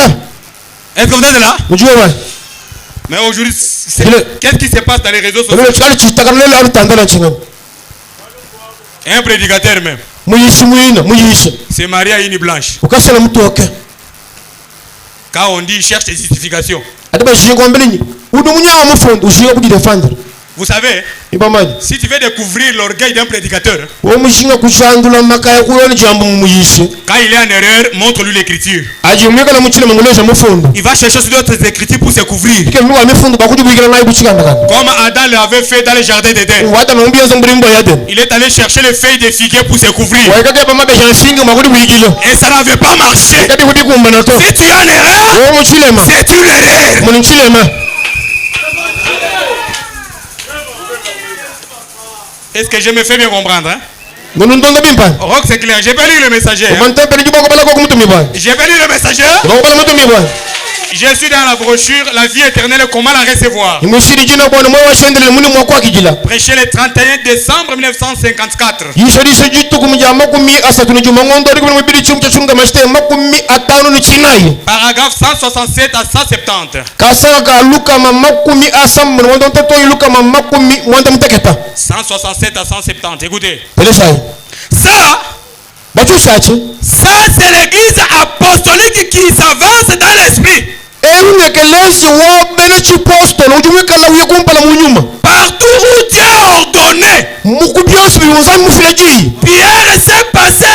S1: Est-ce que vous êtes là?
S2: Mujua wai.
S1: Mais aujourd'hui, qu'est-ce qui se passe dans les réseaux sociaux?
S2: Lelo chali chitakana lelo arutandala chingam.
S1: Un prédicateur même
S2: Muyishi muina muyishi.
S1: s'est marié à une blanche.
S2: Ukasala mutoke.
S1: Quand on dit il cherche des justifications,
S2: Ataba shingo mbelini. Udu munya mufondo ushinga kudi defendre.
S1: vous savez,
S2: Ibamaji.
S1: si tu veux découvrir l'orgueil d'un prédicateur,
S2: Wo mushinga kushandula makaya kuyona jambo muyishi.
S1: quand il est en erreur, montre-lui l'écriture.
S2: Aji umeka na muchile mangolesha mufondo.
S1: Il va chercher sur d'autres écritures pour se couvrir.
S2: Ike mwa mifondo bakudi bwikira nayi buchikanda kana.
S1: Comme Adam l'avait fait dans le jardin d'Éden.
S2: Wata no mbiya zomburimbo yaden.
S1: Il est allé chercher les feuilles de figuier pour se couvrir.
S2: Waikake bama besha singa makudi bwikilo.
S1: Et ça n'avait pas marché.
S2: Kati kudi kumbana to.
S3: Si tu es en erreur,
S2: Wo muchilema.
S3: c'est une erreur.
S2: Munchilema.
S1: Est-ce que je me fais bien comprendre hein?
S2: Ngono ndonga bimpa.
S1: Rock, c'est clair. J'ai pas lu le messager. Hein?
S2: Mante pele jiboko bala ko mutumi bwa.
S1: J'ai pas lu le messager.
S2: Ko bala mutumi bwa.
S1: Je suis dans la brochure La vie éternelle, comment la recevoir.
S2: Imushiri jina bwana mwa washendele muni mwa kwa kijila.
S1: Prêché le 31 décembre 1954.
S2: Yishari sejitu kumja makumi asatu njuma ngondo ri kumwe bili chumcha chunga mashte makumi atano ni chinai.
S1: Paragraphe 167 à 170.
S2: Kasa ka luka makumi asam ngondo toto luka makumi mwanda mteketa.
S1: 167 à 170. Écoutez.
S2: Pele sai.
S3: Ça,
S2: Bachu sachi.
S3: ça c'est l'église apostolique qui s'avance dans l'esprit.
S2: Erune kelezi wa bene chiposto no jume kala uye kumpala munyuma.
S3: Partout où Dieu a ordonné,
S2: Mukubyosi biwonza mufilaji.
S3: Pierre s'est passé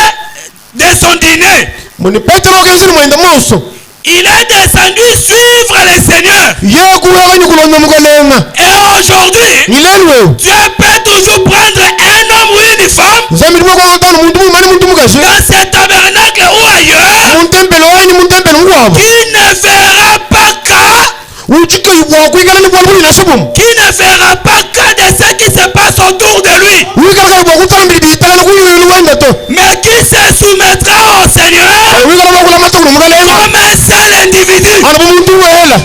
S3: de son dîner.
S2: Muni Petro kezini mwenda moso.
S3: Il est descendu suivre le Seigneur.
S2: Ye kuwega nyukulonda mukalenga.
S3: Et aujourd'hui,
S2: Nilenwe.
S3: Dieu peut toujours prendre un homme ou une femme
S2: Zambi mwa kwa tano muntu mani muntu mukashi.
S3: dans ce tabernacle ou ailleurs
S2: Muntempelo wanyi muntempelo ngwabo.
S3: qui ne fera pas cas,
S2: Uchike wa kuigala ni bwalbuli na subum.
S3: qui ne fera pas cas de ce qui se passe autour de lui,
S2: Wigala kwa kutambili bitala kuyilu wenda to.
S3: mais qui se soumettra au Seigneur
S2: Wigala kwa kula matakulu mukalenga.
S3: comme un seul individu.
S2: Ana muntu wela.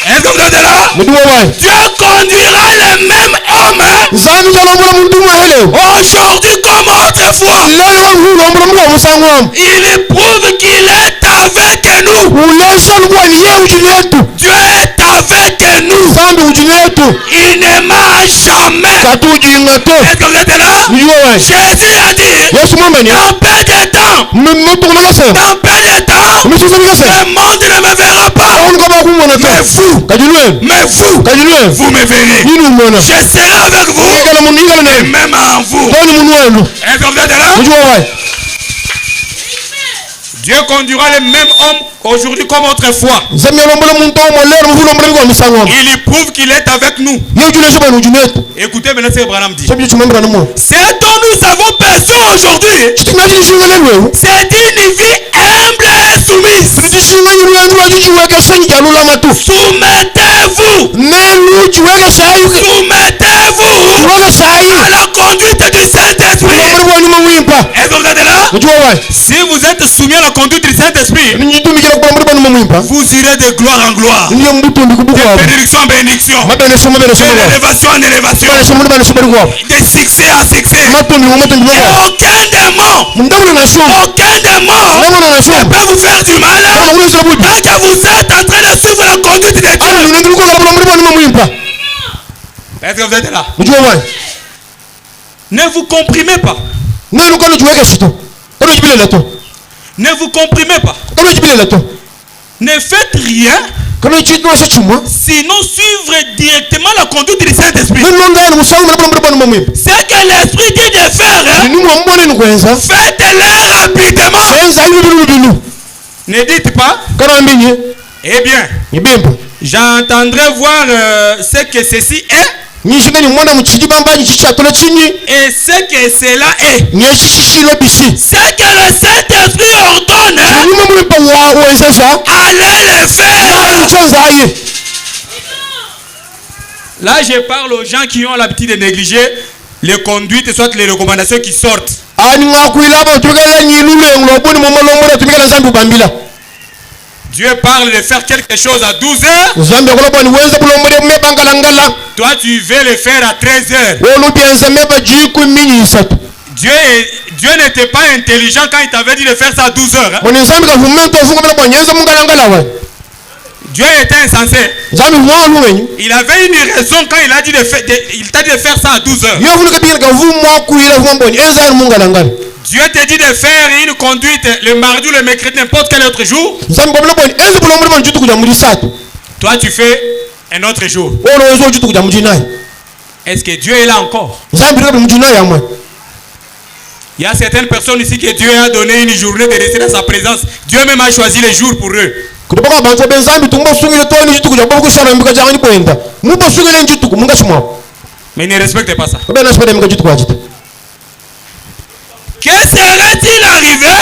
S3: Est-ce que vous êtes là?
S2: Mudu wa.
S3: Dieu conduira le même homme
S2: Zambi jalo mbula muntu wele.
S3: aujourd'hui comme autrefois.
S2: Lelo hulo mbula mbula musangwa.
S3: Il prouve qu'il est avec nous.
S2: Ulesha lwa ni ye ujinetu.
S3: Dieu est avec nous.
S2: Zambi ujinetu.
S3: Il ne m'a jamais
S2: katujinga to
S3: Est-ce que vous êtes là?
S2: nijuwa wa
S3: Jésus a dit,
S2: yesu mwambani
S3: dans peu de temps,
S2: mutuku nakase
S3: dans peu de temps,
S2: misusa mikase
S3: le monde ne me verra pas.
S2: aoni kaba kumona to
S3: Mais vous,
S2: kajulwe
S3: mais
S2: kajulwe
S3: vous me verrez.
S2: nini umona
S3: Je serai avec vous,
S2: igala mundu igala
S3: et
S2: ne
S3: même en vous.
S2: toni munu wenu
S3: Est-ce que vous êtes là?
S2: nijuwa wa
S1: Dieu conduira les mêmes hommes aujourd'hui comme autrefois.
S2: zamya lombole muntu omolero mufu lombole kwa misango
S1: Il prouve qu'il est avec nous.
S2: yejule shobanu junetu
S1: Écoutez maintenant ce que Branham dit.
S2: sabye chimambra namo
S3: Ce dont nous avons besoin aujourd'hui,
S2: chitingaji shinga lwewe
S3: c'est d'une vie humble et soumise.
S2: tutishinga yulu lwa chiweke sanyi jalula matu
S3: Soumettez-vous,
S2: nelu chiweke sayu
S3: soumettez-vous
S2: chiweke sayi
S3: à la conduite du Saint-Esprit.
S2: lombole kwa nyuma wimpa
S3: Est-ce que vous êtes là?
S2: nijuwa wa
S1: Si vous êtes soumis à la conduite du Saint-Esprit,
S2: nitumikira kwa lombole kwa nyuma wimpa
S1: vous irez de gloire en gloire,
S2: ndiyo mbutumbi kubuku
S1: de
S2: wabo
S1: bénédiction en bénédiction,
S2: mabene somo bene somo wabo
S3: D'élévation en élévation,
S2: bene somo bene somo wabo
S3: de succès en succès.
S2: matumbi mo matumbi
S3: Et
S2: wabo
S3: aucun démon,
S2: mundamuna na somo
S3: aucun démon
S2: ndamuna na
S3: ne
S2: somo
S3: peut vous faire du mal
S2: kama kuna sura budi
S3: tant que vous êtes en train de suivre la conduite de Dieu.
S2: ana nundu ko kwa lombole kwa nyuma wimpa
S1: est-ce que vous êtes là?
S2: nijuwa wa
S1: Ne vous comprimez pas.
S2: nenu kono chiweke shito kono chibilela to
S1: Ne vous comprimez pas.
S2: kono chibilela to
S1: Ne faites rien,
S2: kono chitwa sa chumwa
S1: sinon suivre directement la conduite du Saint-Esprit.
S2: nenu ngani musawu na lombole kwa nyuma wimpa
S3: Ce que l'Esprit dit de faire, hein,
S2: ni mwambone ni kwenza
S3: faites-le rapidement.
S2: enza yulu binu
S1: Ne dites pas,
S2: kana mbinyi
S1: eh bien,
S2: ibimpa
S1: j'entendrai voir ce que ceci est
S2: nyishinga ni mwana muchijibamba nyichishatula chini
S1: et ce que cela est.
S2: nyeshishishilo bisi
S3: Ce que le Saint-Esprit ordonne, hein,
S2: nyuma mwipa wa wenzesa
S3: allez le faire.
S2: mchanzaye
S1: Là, je parle aux gens qui ont l'habitude de négliger les conduites, soit les recommandations qui sortent.
S2: ani ngakuilaba tumikala nyilule nglobuni momolomola tumikala zambi bambila
S1: Dieu parle de faire quelque chose à 12 heures.
S2: zambi akolobani wenza bulombole mebangala ngala
S1: Toi, tu veux le faire à 13 heures.
S2: wolubienza meba jiku minyi isatu
S1: Dieu n'était pas intelligent quand il t'avait dit de faire ça à 12 heures. Hein.
S2: moni nzambi kavumento ofungomela bwanyenza mungala ngala wa
S1: Dieu était insensé.
S2: nzambi mwalumenyi
S1: Il avait une raison quand il a dit il t'a dit de faire ça à 12 heures.
S2: yofunika tingala kavumwa kuila fumboni enzani mungala ngala
S1: Dieu te dit de faire une conduite le mardi ou le mercredi, n'importe quel autre jour.
S2: nzambi kwabula boni enzi bulombole boni jitu kuja mulisatu
S1: Toi, tu fais un autre jour.
S2: oloweza jitu kuja mujinayi
S1: Est-ce que Dieu est là encore?
S2: nzambi rikabe mujinayi amwe
S1: Il y a certaines personnes ici que Dieu a donné une journée de rester dans sa présence. Dieu même a choisi les jours pour eux.
S2: kutipaka bantu benzambi tumbosungile toni jitu kuja bokushala mbika jangani kwenda mubosungile jitu kumungashimwa
S1: Mais ils ne respectent pas ça.
S2: obena sipede mbika jitu kwajita
S3: Que serait-il arrivé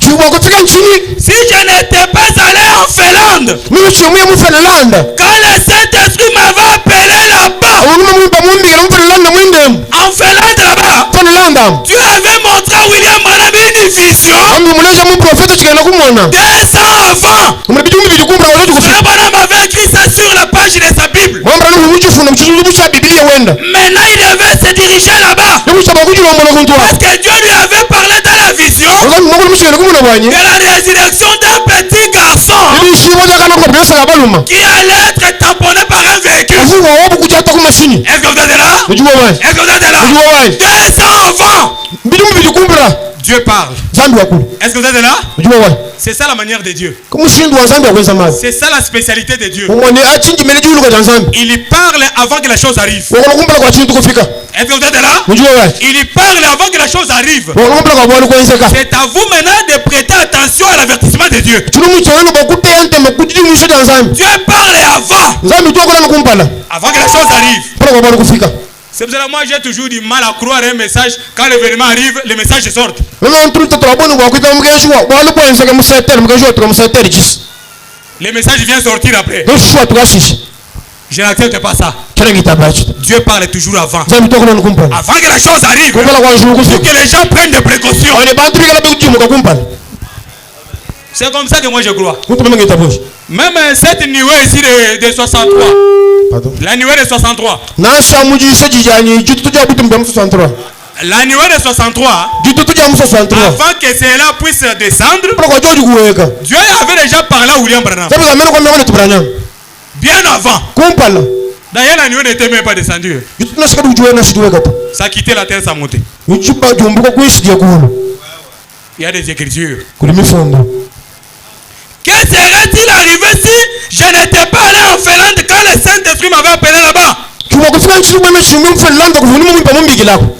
S2: chibwa kutika nchini
S3: si je n'étais pas allé en Finlande?
S2: mimi chimuye mu Finland
S3: Quand le Saint-Esprit m'avait appelé là-bas,
S2: awuluma mwipa mumbikira mu Finland mwindemu
S3: en Finlande là-bas,
S2: Finland
S3: Dieu avait montré à William Branham une vision
S2: ambi muleja mu profeta chikenda kumwona
S3: 2 ans avant.
S2: umulibidi mubili kumbra wala tukufika
S3: William Branham avait écrit ça sur la page de sa Bible.
S2: mwambra no muchifuna muchizulu cha Biblia wenda
S3: Maintenant, il devait se diriger là-bas.
S2: nikuchaba kuchilombola kuntu wa
S3: Parce que Dieu lui avait parlé dans la vision
S2: ngambi mwakulu muchikenda kumwona bwanyi
S3: de la résurrection d'un petit garçon
S2: ili shimo jakana kwa besa kabaluma
S3: qui allait être tamponné par un véhicule.
S2: avuga wabu kuchata ku mashini
S3: Est-ce que vous êtes là?
S2: mujuwa bwanyi
S3: Est-ce que vous êtes là?
S2: mujuwa bwanyi
S3: 2 ans avant.
S2: mbidi mubili kumbra
S1: Dieu parle.
S2: zambi wakulu
S1: Est-ce que vous êtes là?
S2: mujuwa bwanyi
S1: C'est ça la manière de Dieu.
S2: kumushindu wa zambi akweza mazi
S1: C'est ça la spécialité de Dieu.
S2: umwone achinjimele chihuluka cha nzambi
S1: Il parle avant que la chose arrive.
S2: wakula kumbala kwa chintu kufika
S1: Est-ce que vous êtes là?
S2: mujuwa bwanyi
S1: Il parle avant que la chose arrive.
S2: wakula kumbala kwa bwali kwenzeka
S1: C'est à vous maintenant de prêter attention à l'avertissement de Dieu.
S2: chino muchawenu bakuteya nteme kutili mwisho cha nzambi
S3: Dieu parle avant.
S2: nzambi tuwakola nukumpala
S1: Avant que la chose arrive.
S2: pala kwa bwali kufika
S1: C'est pour cela que moi j'ai toujours du mal à croire un message. Quand l'événement arrive, les messages sortent.
S2: mema ntulu tatu wabonu bwakwita mukeshuwa bwali kwenzeka museteri mukeshuwa tuka museteri chisi
S1: Les messages viennent sortir après.
S2: noshuwa tukashishi
S1: Je n'accepte pas ça.
S2: chana kitamba chita
S1: Dieu parle toujours avant.
S2: nzambi tuwakola nukumpala
S1: Avant que la chose arrive.
S2: kumpala kwa nshulu
S1: Pour
S2: kufika
S1: que les gens prennent des précautions.
S2: wane bantu bikala bekujimuka kumpala
S1: C'est comme ça que moi je crois.
S2: muntu mema ngitabushi
S1: Même cette nuée ici de 63.
S2: pardon
S1: La nuée de 63.
S2: nasa mujise jijani jitutu ja butum bam 63
S1: La nuée de 63.
S2: jitutu ja 63
S1: Avant que cela puisse descendre,
S2: pala kwa joji kuweka
S1: Dieu avait déjà parlé à William Branham.
S2: sabi zamene kwa mekone tubranyam
S1: Bien avant.
S2: kumpala
S1: D'ailleurs, la nuée n'était même pas descendue.
S2: jitutu tunashika kujua na shidwe gato
S1: Ça quitter la terre, ça monter.
S2: uchipa jumbuka kuishidia kuno
S1: Il y a des écritures.
S2: kulimifondo.
S3: Que serait-il arrivé si je n'étais pas allé en Finlande quand le Saint-Esprit m'avait appelé là-bas?
S2: Kiwa kufika nchini mweme shimwe mfalanda kuvunima mwipa mumbigi lako.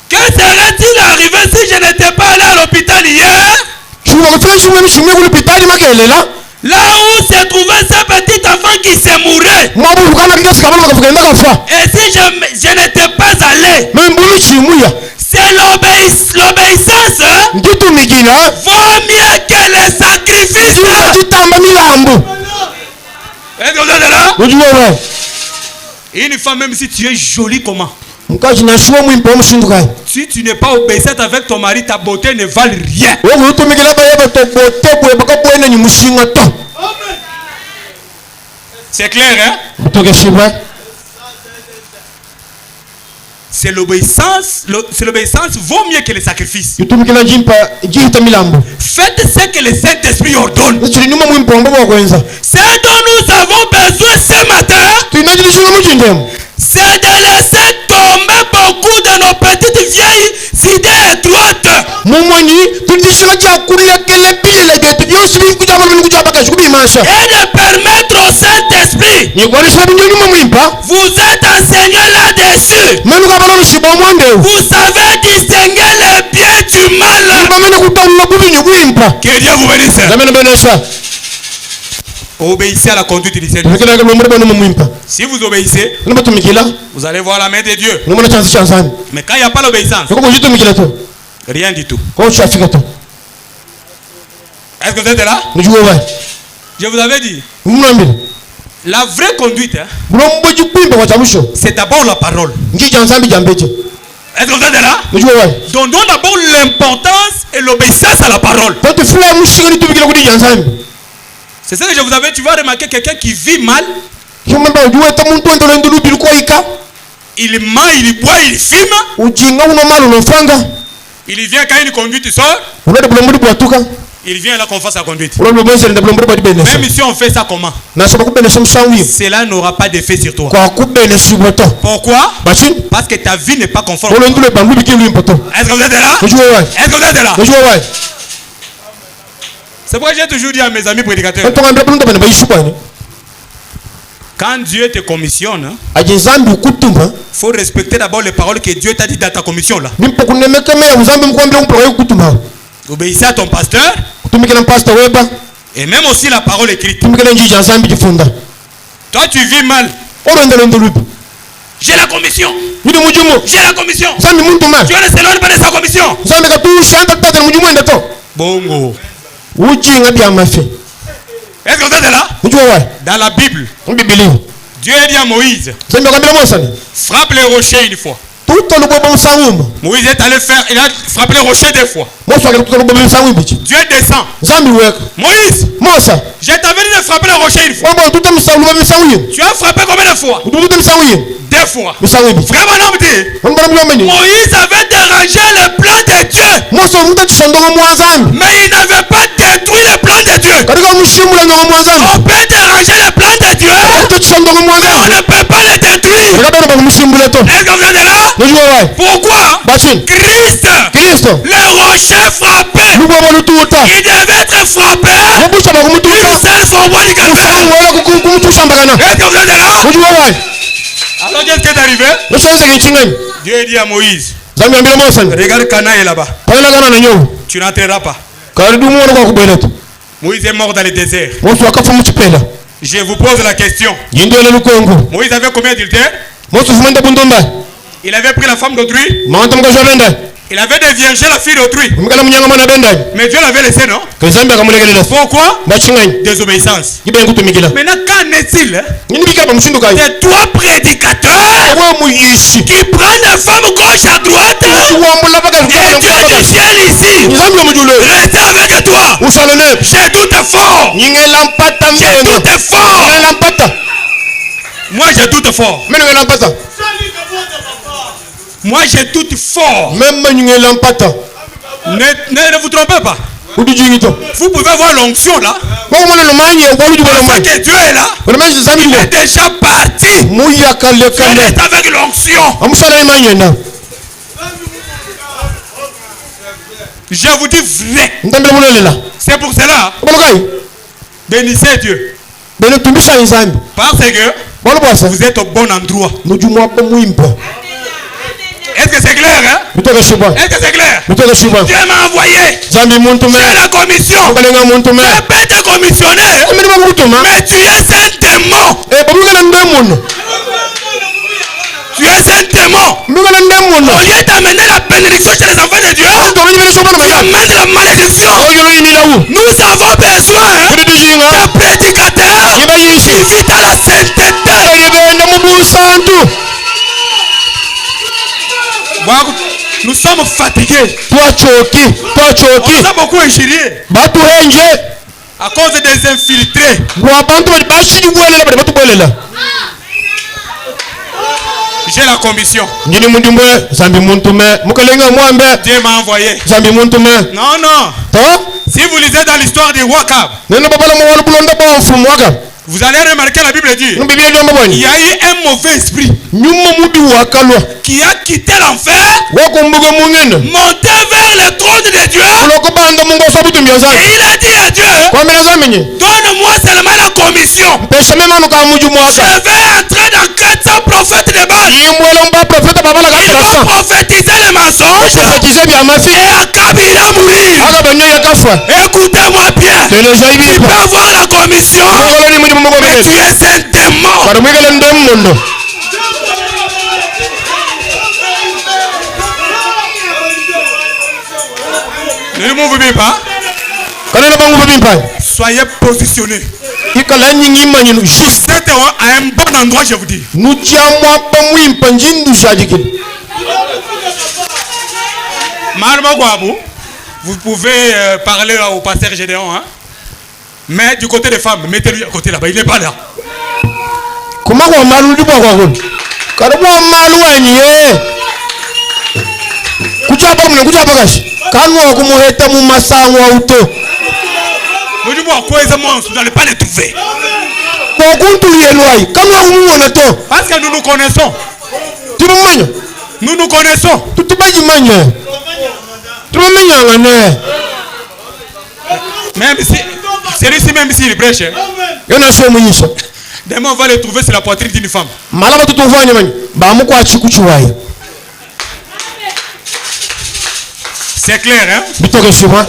S3: Que serait-il arrivé si je n'étais pas allé à l'hôpital hier?
S2: Kiwa kufika nchini mweme shimwe kulipitali makelela.
S3: Là où se trouvait ce petit enfant qui s'est mouru.
S2: Mwabu lukana kika sikamana makafuka ndaka fa.
S3: Et si je n'étais pas allé,
S2: Mbulu chimuya.
S3: c'est l'obéissance
S2: Nditu migina.
S3: vaut mieux que les sacrifices.
S2: Kiwa chitamba milambo.
S3: Est-ce que vous êtes là?
S2: Ujue wa.
S1: Une femme, même si tu es jolie comment,
S2: Mkaji na shuwa mwimpa mshindukai.
S1: si tu n'es pas obéissante avec ton mari, ta beauté ne vale rien.
S2: Wewe utumikila ba yaba to bote baka bwena ni mushinga to.
S1: C'est clair, hein?
S2: Butoke shibwa.
S1: C'est l'obéissance. C'est l'obéissance vaut mieux que les sacrifices.
S2: Utumikila jimpa jihita milambo.
S1: Faites ce que le Saint-Esprit ordonne.
S2: Chiri nyuma mwimpa mbo kwenza.
S3: Ce dont nous avons besoin ce matin,
S2: Tunajilishinga mujindemo.
S3: c'est de laisser tomber beaucoup de nos petites vieilles idées étroites.
S2: Mumwani tudishika cha kulekele pile getu byosi bikuja mu kuchapa kashu bimasha.
S3: Et de permettre au Saint-Esprit,
S2: Ni kwani sabu nyuma mwimpa.
S3: vous êtes enseignés là-dessus.
S2: Menu kabalo lushiba mwande.
S3: Vous savez distinguer le bien du mal.
S2: Bamene kutamna bubi ni mwimpa.
S1: Que Dieu vous bénisse.
S2: Zamene benesha.
S1: Obéissez à la conduite du Seigneur.
S2: Tumikila kama mwimpa no mwimpa.
S1: Si vous obéissez,
S2: Nima tumikila.
S1: vous allez voir la main de Dieu.
S2: Ngomona chansi chansani.
S1: Mais quand il n'y a pas l'obéissance,
S2: Ko ko jitumikila to.
S1: rien du tout.
S2: Ko chafika to.
S1: Est-ce que vous êtes là?
S2: Nijue wa.
S1: Je vous avais dit,
S2: Mnambile.
S1: la vraie conduite, hein,
S2: Bulombo jikwimba kwa chamusho.
S1: c'est d'abord la parole.
S2: Ngi chansambi jambeje.
S1: Est-ce que vous êtes là?
S2: Nijue wa.
S1: Donnons d'abord l'importance et l'obéissance à la parole.
S2: Tanto fula mushinga ni tumikila kudi chansambi.
S1: C'est ça que je vous avais, tu vas remarquer quelqu'un qui vit mal,
S2: Kimamba ujue ta muntu ndo ndo lubilu kwa ika.
S1: il ment, il boit, il fume,
S2: Ujinga uno malu no fanga.
S1: il vient quand une conduite sort,
S2: Unade bulombo bwatuka.
S1: il vient là qu'on fasse la conduite.
S2: Ulombo bonse nda bulombo bwa dibenesha.
S1: Même si on fait ça comment,
S2: Na sababu kubenesha msanwi.
S1: cela n'aura pas d'effet sur toi.
S2: Kwa kubenesha boto.
S1: Pourquoi?
S2: Bachi.
S1: Parce que ta vie n'est pas conforme.
S2: Olo ndule bangu bikilu impoto.
S1: Est-ce que vous êtes là?
S2: Nijue wa.
S1: Est-ce que vous êtes là?
S2: Nijue wa.
S1: C'est pourquoi j'ai toujours dit à mes amis prédicateurs,
S2: Tanto ngambia bulunda bana bayishubani.
S1: quand Dieu te commissionne,
S2: Ajezambi ukutumba.
S1: faut respecter d'abord les paroles que Dieu t'a dit dans ta commission là.
S2: Nimpo kunemekeme ya uzambi mkwambia umpro ukutumba.
S1: Obéissez à ton pasteur
S2: Kutumikila pastor weba.
S1: et même aussi la parole écrite.
S2: Tumikila njiji azambi jifunda.
S1: Toi tu vis mal,
S2: Olo ndele ndulubi.
S3: J'ai la commission.
S2: Yudi mujumu.
S3: J'ai la commission.
S2: Zambi muntu ma.
S3: Dieu ne s'éloigne pas de sa commission.
S2: Zambi katusha anta tata mujumu enda to.
S1: bongo.
S2: Ujinga bya mafi.
S1: Est-ce que vous êtes là?
S2: Nijue wa.
S1: Dans la Bible,
S2: Mbibili.
S1: Dieu a dit à Moïse,
S2: Zambi kambia mosani.
S1: frappe les rochers une fois.
S2: Tuto lubobo msawuma.
S1: Moïse est allé faire, il a frappé les rochers deux fois.
S2: Mosa akatuto lubobo msawuma bichi.
S1: Dieu descend.
S2: Zambi weka.
S1: Moïse,
S2: Mosa.
S1: je t'avais dit de frapper les rochers une fois.
S2: Wabo tuto msawuma msawuma.
S1: Tu as frappé combien de fois?
S2: Tuto msawuma.
S1: Deux fois.
S2: Msawuma bichi.
S1: Vraiment non, dit.
S2: Mbona mlomeni.
S3: Moïse avait dérangé le plan de Dieu.
S2: Mosa munda chisondongo mwazambi.
S3: Mais il n'avait pas détruit le plan de Dieu.
S2: Katika mshimula no mwazambi.
S3: On peut déranger le plan de Dieu,
S2: Tuto chisondongo
S3: mais on
S2: mwazambi.
S3: ne peut pas le détruire.
S2: Kabera ba mshimula to.
S3: Est-ce que vous êtes là?
S2: Nijue wa.
S3: Pourquoi?
S2: Bachi.
S3: Christ,
S2: Kristo.
S3: le rocher frappé,
S2: Lubobo lututa.
S3: il devait être frappé
S2: Mubusha ba
S3: une
S2: kumututa.
S3: seule fois au mois du café.
S2: Wala kumutusha mbagana.
S3: Est-ce que vous êtes là?
S2: Nijue wa.
S1: Alors qu'est-ce qui est arrivé?
S2: Nishaweza kichingani.
S1: Dieu a dit à Moïse,
S2: Zambi ambia Mosa.
S1: regarde Cana est là-bas.
S2: Pala gana na nyo.
S1: Tu n'entreras pas.
S2: Karidu mwana kwa kubeleta.
S1: Moïse est mort dans le désert.
S2: Mosa akafa mchipela.
S1: Je vous pose la question.
S2: Yindele lukongo.
S1: Moïse avait combien d'adultères?
S2: Mosa fumanda bundumba.
S1: Il avait pris la femme d'autrui.
S2: Mawanta mkasho benda.
S1: Il avait déviergé la fille d'autrui.
S2: Mkala mnyanga mwana benda.
S1: Mais Dieu l'avait laissé, non?
S2: Kazambi akamulegelela.
S1: Pourquoi?
S2: Bachingani.
S1: Désobéissance.
S2: Gibe ngutumikila.
S1: Maintenant, qu'en est-il hein,
S2: Nini bikala ba mshindu kai.
S3: C'est toi, prédicateur,
S2: Wewe muyishi.
S3: qui prends les femmes gauche à droite
S2: Wambula baka
S3: et Dieu du ciel ici.
S2: Nizambi mujule.
S3: Restez avec toi.
S2: Usalone.
S3: J'ai tout fort.
S2: Nyingela mpata
S3: J'ai
S2: mbeno.
S3: tout fort.
S2: Nyingela mpata.
S1: moi j'ai tout fort.
S2: Meno ngela mpata.
S1: Moi j'ai tout fort.
S2: Même nyingela mpata.
S1: Ne vous trompez pas.
S3: Vous pouvez voir l'onction là.
S2: Bon mwana no manye ngolu du bolo
S3: Parce
S2: manye.
S3: que Dieu est là.
S2: Bolo manye zambi
S3: Il
S2: du.
S3: est déjà parti.
S2: Muya kale
S3: Il
S2: kale.
S3: est avec l'onction.
S2: Amusala manye na.
S3: Je vous dis vrai.
S2: Ndambele mulela.
S3: C'est pour cela.
S2: Bolo kai.
S3: Bénissez Dieu.
S2: Bele tumbisha nzambi.
S3: Parce que
S2: Bolo bossa.
S3: vous êtes au bon endroit.
S2: Mujumwa ko muimba.
S3: Est-ce que c'est clair, hein?
S2: Mitoka shiba.
S3: Est-ce que c'est clair?
S2: Mitoka shiba.
S3: Dieu m'a envoyé.
S2: Zambi muntu me.
S3: C'est la commission.
S2: Balenga muntu me.
S3: Tu peux te commissionner.
S2: Mimi ba mutuma.
S3: Mais tu es un démon.
S2: Bamuga ndemono.
S3: Tu es un démon.
S2: Muga ndemono.
S3: Au lieu d'amener la bénédiction chez les enfants de Dieu,
S2: To ni bele shobana
S3: tu
S2: maya.
S3: amènes la malédiction.
S2: Oyolo ini lawu.
S3: Nous avons besoin
S2: Kudi dijinga.
S3: de prédicateurs
S2: Iba
S3: qui
S2: yishi.
S3: vivent dans la sainteté.
S2: Yebenda mubu santu.
S3: Nous sommes fatigués.
S2: Twachoki.
S3: On a beaucoup injurié
S2: Batu henje.
S3: à cause des infiltrés.
S2: Wa bantu bashiji bwelela bade batu bwelela.
S3: J'ai la commission.
S2: Ngini mundimbe zambi muntu me. Mukalenga mwambe.
S3: Dieu m'a envoyé.
S2: Zambi muntu me.
S3: Non, non.
S2: To?
S3: Si vous lisez dans l'histoire du roi Cab,
S2: Neno babala mo walu bulonda ba mfumu waka.
S3: vous allez remarquer la Bible dit
S2: Numbi bie nyomba
S3: il
S2: bwani.
S3: y a eu un mauvais esprit
S2: Nyuma mudi wakalwa.
S3: qui a quitté l'enfer,
S2: Wako mbuga mungene.
S3: monté vers le trône de Dieu.
S2: Uloko banda mungu sabutu
S3: Et
S2: mbiyazani.
S3: il a dit à Dieu,
S2: Kwa mila zaminye.
S3: donne-moi seulement la commission.
S2: Pesha memanu ka muju
S3: Je
S2: mwaka.
S3: vais entrer dans 400 prophètes de Baal.
S2: Yimwele mba profeta babala
S3: Ils vont
S2: katrasa.
S3: prophétiser les mensonges.
S2: Profetize bya mafi.
S3: Et Akab ira mourir.
S2: Aga banyo yakafa.
S3: Écoutez-moi bien.
S2: Telezo
S3: Tu
S2: ibi
S3: peux
S2: pa.
S3: avoir la commission,
S2: Ngolo ni muju mungu
S3: mais tu
S2: bebe.
S3: es un démon.
S2: Kada mwigele ndemono.
S3: Ne m'oubliez pas.
S2: Kanena bangu babimpa.
S3: Soyez positionnés.
S2: Ikala nyingi manyinu juste.
S3: Vous êtes à un bon endroit, je vous dis.
S2: Nujiamwa pa mwimpa njindu shadikini.
S3: Marma Guabou, vous pouvez parler au pasteur Gédéon, hein? Mais du côté des femmes, mettez-lui à côté là-bas, il n'est pas là.
S2: Kuma kwa malu ndi kwa kun. Kada kwa malu anye. Kuchapa mune kuchapa kashi. Kanwa kumuheta mu masango auto.
S3: Nous disons quoi exactement, vous n'allez pas les trouver.
S2: Kwa kuntu yelwai. Kanwa kumuona to.
S3: Parce que nous nous connaissons.
S2: Tumanya.
S3: Nous nous connaissons.
S2: Tutubaji manya. Tumanya ngane.
S3: Même si, celui-ci même s'il prêche, hein,
S2: Yana so munyisha.
S3: demain on va les trouver sur la poitrine d'une femme.
S2: Malaba tutuvanya manya. Ba mu kwa chikuchuwai.
S3: C'est clair, hein?
S2: Bitoke shima.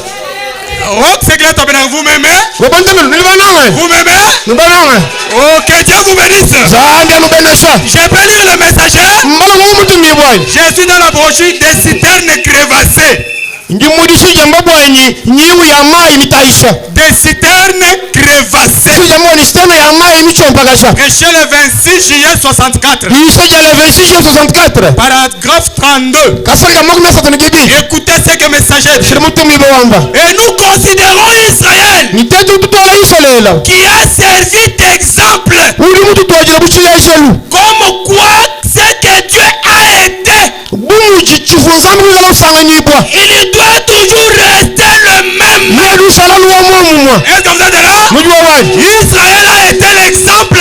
S3: Oh, c'est clair, vous m'aimez?
S2: Wabandamelo nilibananga.
S3: Vous m'aimez?
S2: Nibananga.
S3: Oh, que Dieu vous bénisse.
S2: Zambia nubenesha.
S3: Je peux lire le messager.
S2: Mbala mumutu mibwani.
S3: Je suis dans la brochure des citernes crevassées.
S2: Ndimudishe jambo bwanyi nyiwu ya mai mitaisha.
S3: Des citernes crevassées.
S2: Si jambo ni stema ya mai michompagasha.
S3: Prêché le 26 juillet 64.
S2: Ishaja le 26 juin 64.
S3: Paragraphe 32.
S2: Kasarika mokna satani gibi.
S3: Écoutez ce que le messager dit.
S2: Shirmutu mibawamba.
S3: Et nous considérons Israël
S2: Nitetu tutola Israela.
S3: qui a servi d'exemple
S2: Uri mutu tuwajira buchila Israelu.
S3: comme quoi ce que Dieu a été.
S2: Bumuji chifunzambi wila usanga nyibwa.
S3: Il doit toujours rester le même.
S2: Yedu salalu wa mumumwa.
S3: Est-ce que vous êtes là?
S2: Mujwa wani.
S3: Israël a été l'exemple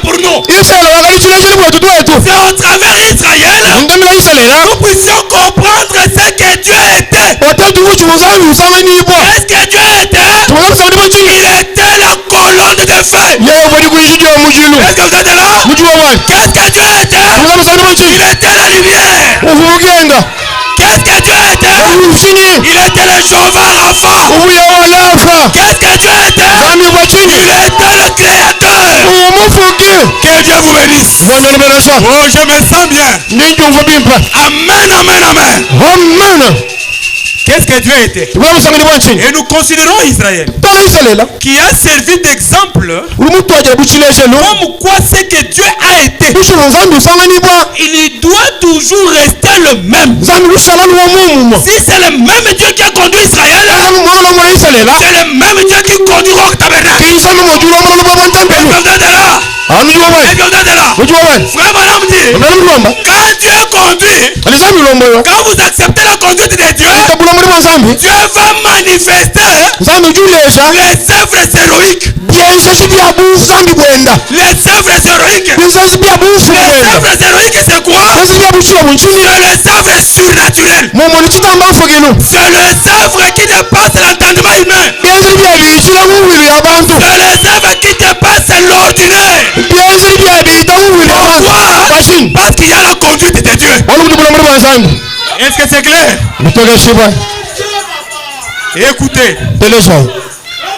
S3: pour nous.
S2: Israela wakali chila Israelu wetu wetu.
S3: C'est au travers d'Israël
S2: Ndamila Israela.
S3: nous puissions comprendre ce que Dieu était.
S2: Watatu wuchi muzambi usanga nyibwa.
S3: Qu'est-ce que Dieu était?
S2: Tumanga usanga nyibwa chini.
S3: Il était la colonne de feu.
S2: Yeye wali kuishidi ya mujilu.
S3: Est-ce que vous êtes là?
S2: Mujwa wani.
S3: Qu'est-ce que Dieu était?
S2: Tumanga usanga nyibwa
S3: Il
S2: chini.
S3: était la lumière.
S2: Uhugenga.
S3: Qu'est-ce que Dieu était?
S2: Ushini.
S3: Il était le Jéhovah Rapha.
S2: Ubuya walafa.
S3: Qu'est-ce que Dieu était?
S2: Zami wa chini.
S3: Il était le créateur.
S2: Umufuge.
S3: Que Dieu vous bénisse.
S2: Bwana nubenesha.
S3: Oh, je me sens bien.
S2: Ninjumva bimpa.
S3: Amen, amen, amen.
S2: Amen.
S3: Qu'est-ce que Dieu était?
S2: Tubona usanga nyibwa chini.
S3: Et nous considérons Israël
S2: Tola Israela.
S3: qui a servi d'exemple
S2: Uri mutu wajira buchila Israelu.
S3: comme quoi ce que Dieu a été.
S2: Ushuru nzambi usanga nyibwa.
S3: Il doit toujours rester le même.
S2: Nzambi usalalu wa mumumwa.
S3: Si c'est le même Dieu qui a conduit Israël,
S2: Nzambi mwana mwana Israela.
S3: c'est le même Dieu qui conduira au tabernacle.
S2: Kinzambi mojulu wa mwana mwana
S3: Et
S2: ntembelu.
S3: vous êtes là.
S2: Amujwa
S3: Et
S2: wani.
S3: vous êtes là.
S2: Mujwa wani.
S3: Frère Madame dit,
S2: Mwana mwana.
S3: quand Dieu conduit,
S2: Alizambi lombo yo.
S3: quand vous acceptez la conduite de Dieu,
S2: Tabula muri nzambi
S3: Dieu va manifester
S2: nzambi ujulesha
S3: les œuvres héroïques.
S2: byensozi bya buzambi bwenda
S3: Les œuvres héroïques.
S2: byensozi bya bufu
S3: Les
S2: bwenda
S3: œuvres héroïques, c'est quoi?
S2: byensozi bya buchilo bunchini
S3: C'est les œuvres surnaturelles.
S2: mumoni chitambafu kinu
S3: C'est les œuvres qui dépassent l'entendement humain.
S2: byensozi bya bichila mubili yabantu
S3: C'est les œuvres qui dépassent l'ordinaire.
S2: byensozi bya bita mubili yabantu
S3: Pourquoi?
S2: bashini
S3: Parce qu'il y a la conduite de Dieu.
S2: wali kuti bulamuli bwa nzambi
S3: Est-ce que c'est clair?
S2: mutokeshiba
S3: Écoutez.
S2: telesha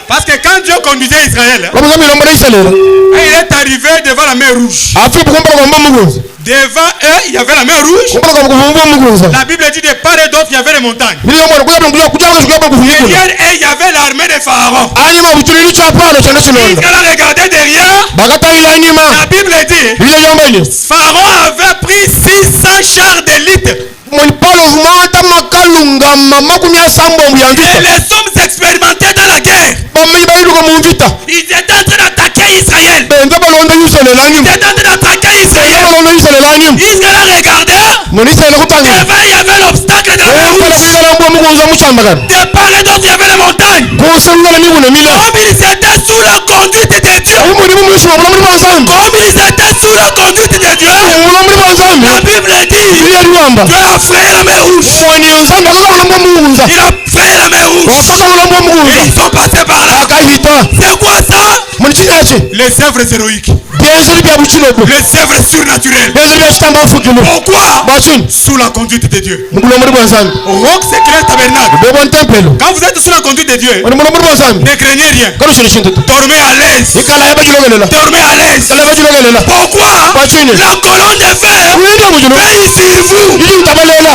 S3: Parce que quand Dieu conduisait Israël,
S2: lomuzambi lombole isalera
S3: il est arrivé devant la mer rouge.
S2: afi kumbala kwa mugunza
S3: Devant eux, il y avait la mer rouge.
S2: kumbala kwa kuvumba mugunza
S3: La Bible dit de part et d'autre, il y avait les montagnes.
S2: niliyo mwana kuyabula kuja kuja kuvumba
S3: Derrière eux, il y avait l'armée des pharaons.
S2: anyuma buchulili chapalo chana
S3: Israël
S2: chilonda
S3: a regardé derrière.
S2: bakatayila anyuma
S3: La Bible dit,
S2: bile yombeni
S3: Pharaon avait pris 600 chars d'élite.
S2: mulipalo vumata makalungama makumi asambo
S3: Et
S2: muyamvita
S3: les hommes expérimentés dans la guerre,
S2: bamenyi baliluka mumvita
S3: ils étaient en train d'attaquer Israël.
S2: benza balonda yusalela
S3: Ils
S2: anyuma
S3: étaient en train d'attaquer Israël.
S2: balonda yusalela anyuma
S3: Israël a regardé.
S2: moni isalela kutanga
S3: Devant, il y avait l'obstacle de la mer
S2: ekala
S3: rouge.
S2: kuyikalambwa mugunza muchambagana
S3: De part et d'autre, il y avait les montagnes.
S2: kuselulala mibuna mila
S3: Comme ils étaient sous la conduite de Dieu.
S2: umuni bumushima bulamuli bwa nzambi
S3: Comme ils étaient sous la conduite de Dieu.
S2: bulamuli bwa nzambi
S3: La Bible dit,
S2: bile liwamba
S3: Dieu a frayé la mer rouge.
S2: moni nzambi akakaulambwa mugunza
S3: Il a frayé la mer rouge.
S2: wakakaulambwa
S3: Et
S2: mugunza
S3: ils sont passés par là.
S2: akahita
S3: C'est quoi ça?
S2: moni chinachi
S3: Les œuvres héroïques.
S2: byenzeli bya buchilobo
S3: Les œuvres surnaturelles.
S2: byenzeli bya chitambafu kinu
S3: Pourquoi?
S2: bachini
S3: Sous la conduite de Dieu.
S2: mubulamuli bwa nzambi
S3: Rock séculaire tabernacle.
S2: bebwa ntempelo
S3: Quand vous êtes sous la conduite de Dieu,
S2: moni mulamuli bwa nzambi
S3: ne craignez rien.
S2: kalo chino chintu
S3: Dormez à l'aise.
S2: ikala yabajilogelela
S3: Dormez à l'aise.
S2: ikala yabajilogelela
S3: Pourquoi?
S2: bachini
S3: La colonne de fer
S2: ulinde mujulu
S3: veille sur vous.
S2: ili utabalela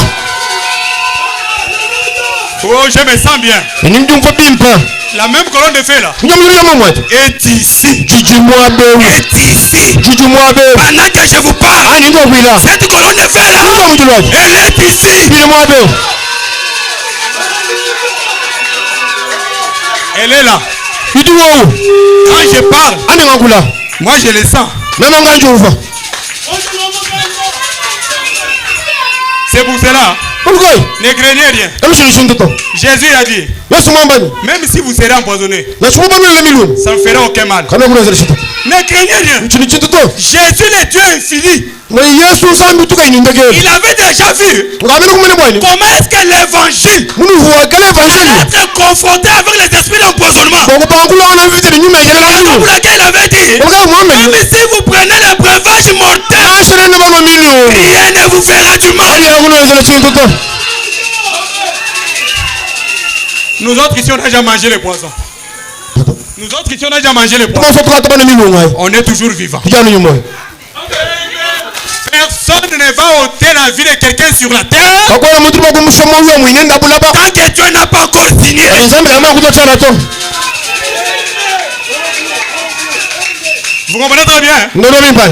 S3: Oh, je me sens bien.
S2: ininjumfa bimpa
S3: La même colonne de feu là
S2: nyamulu yamamwati
S3: est ici.
S2: jujumwa bewu
S3: Est ici.
S2: jujumwa bewu
S3: Pendant que je vous parle,
S2: ani ndo kwila
S3: cette colonne de feu là,
S2: ndo mujulu waji
S3: elle est ici.
S2: jujumwa bewu
S3: Elle est là.
S2: idi wowu
S3: Quand je parle,
S2: ani ngakula
S3: moi je le sens.
S2: nana nganjufa
S3: C'est pour cela,
S2: ulukoi
S3: ne craignez rien.
S2: kalo chino chintu to
S3: Jésus a dit,
S2: yesu mwambani
S3: même si vous serez empoisonné,
S2: nachumubamile miluni
S3: ça ne fera aucun mal.
S2: kana kunazela chita
S3: Ne craignez rien.
S2: chino chintu to
S3: Jésus le Dieu infini,
S2: mwe yesu nzambi tukainindekele
S3: il avait déjà vu
S2: ngabili kumene bwani
S3: comment est-ce que l'évangile
S2: munu huwakele evanjeli
S3: être confronté avec les esprits d'empoisonnement.
S2: bokupankulana vivitiri nyuma yekelela
S3: Raison
S2: nyuma
S3: pour laquelle il avait dit,
S2: obukai muhamedi
S3: même si vous prenez le breuvage mortel,
S2: nashere ne bano miliyoni
S3: rien ne vous fera du mal.
S2: ali yakunezela chintu to
S3: Nous autres ici, on a déjà mangé les poisons. Nous autres ici, on a déjà mangé les poisons.
S2: tumaso tukata bana miliyoni ayi
S3: On est toujours vivant.
S2: tujana nyuma
S3: Personne ne va ôter la vie de quelqu'un sur la terre
S2: kakwela mutu bakumushomo uyo mwine ndabulaba
S3: tant que Dieu n'a pas encore signé.
S2: nzambi kama kutochana to
S3: Vous comprenez très bien, hein?
S2: ngono mimpai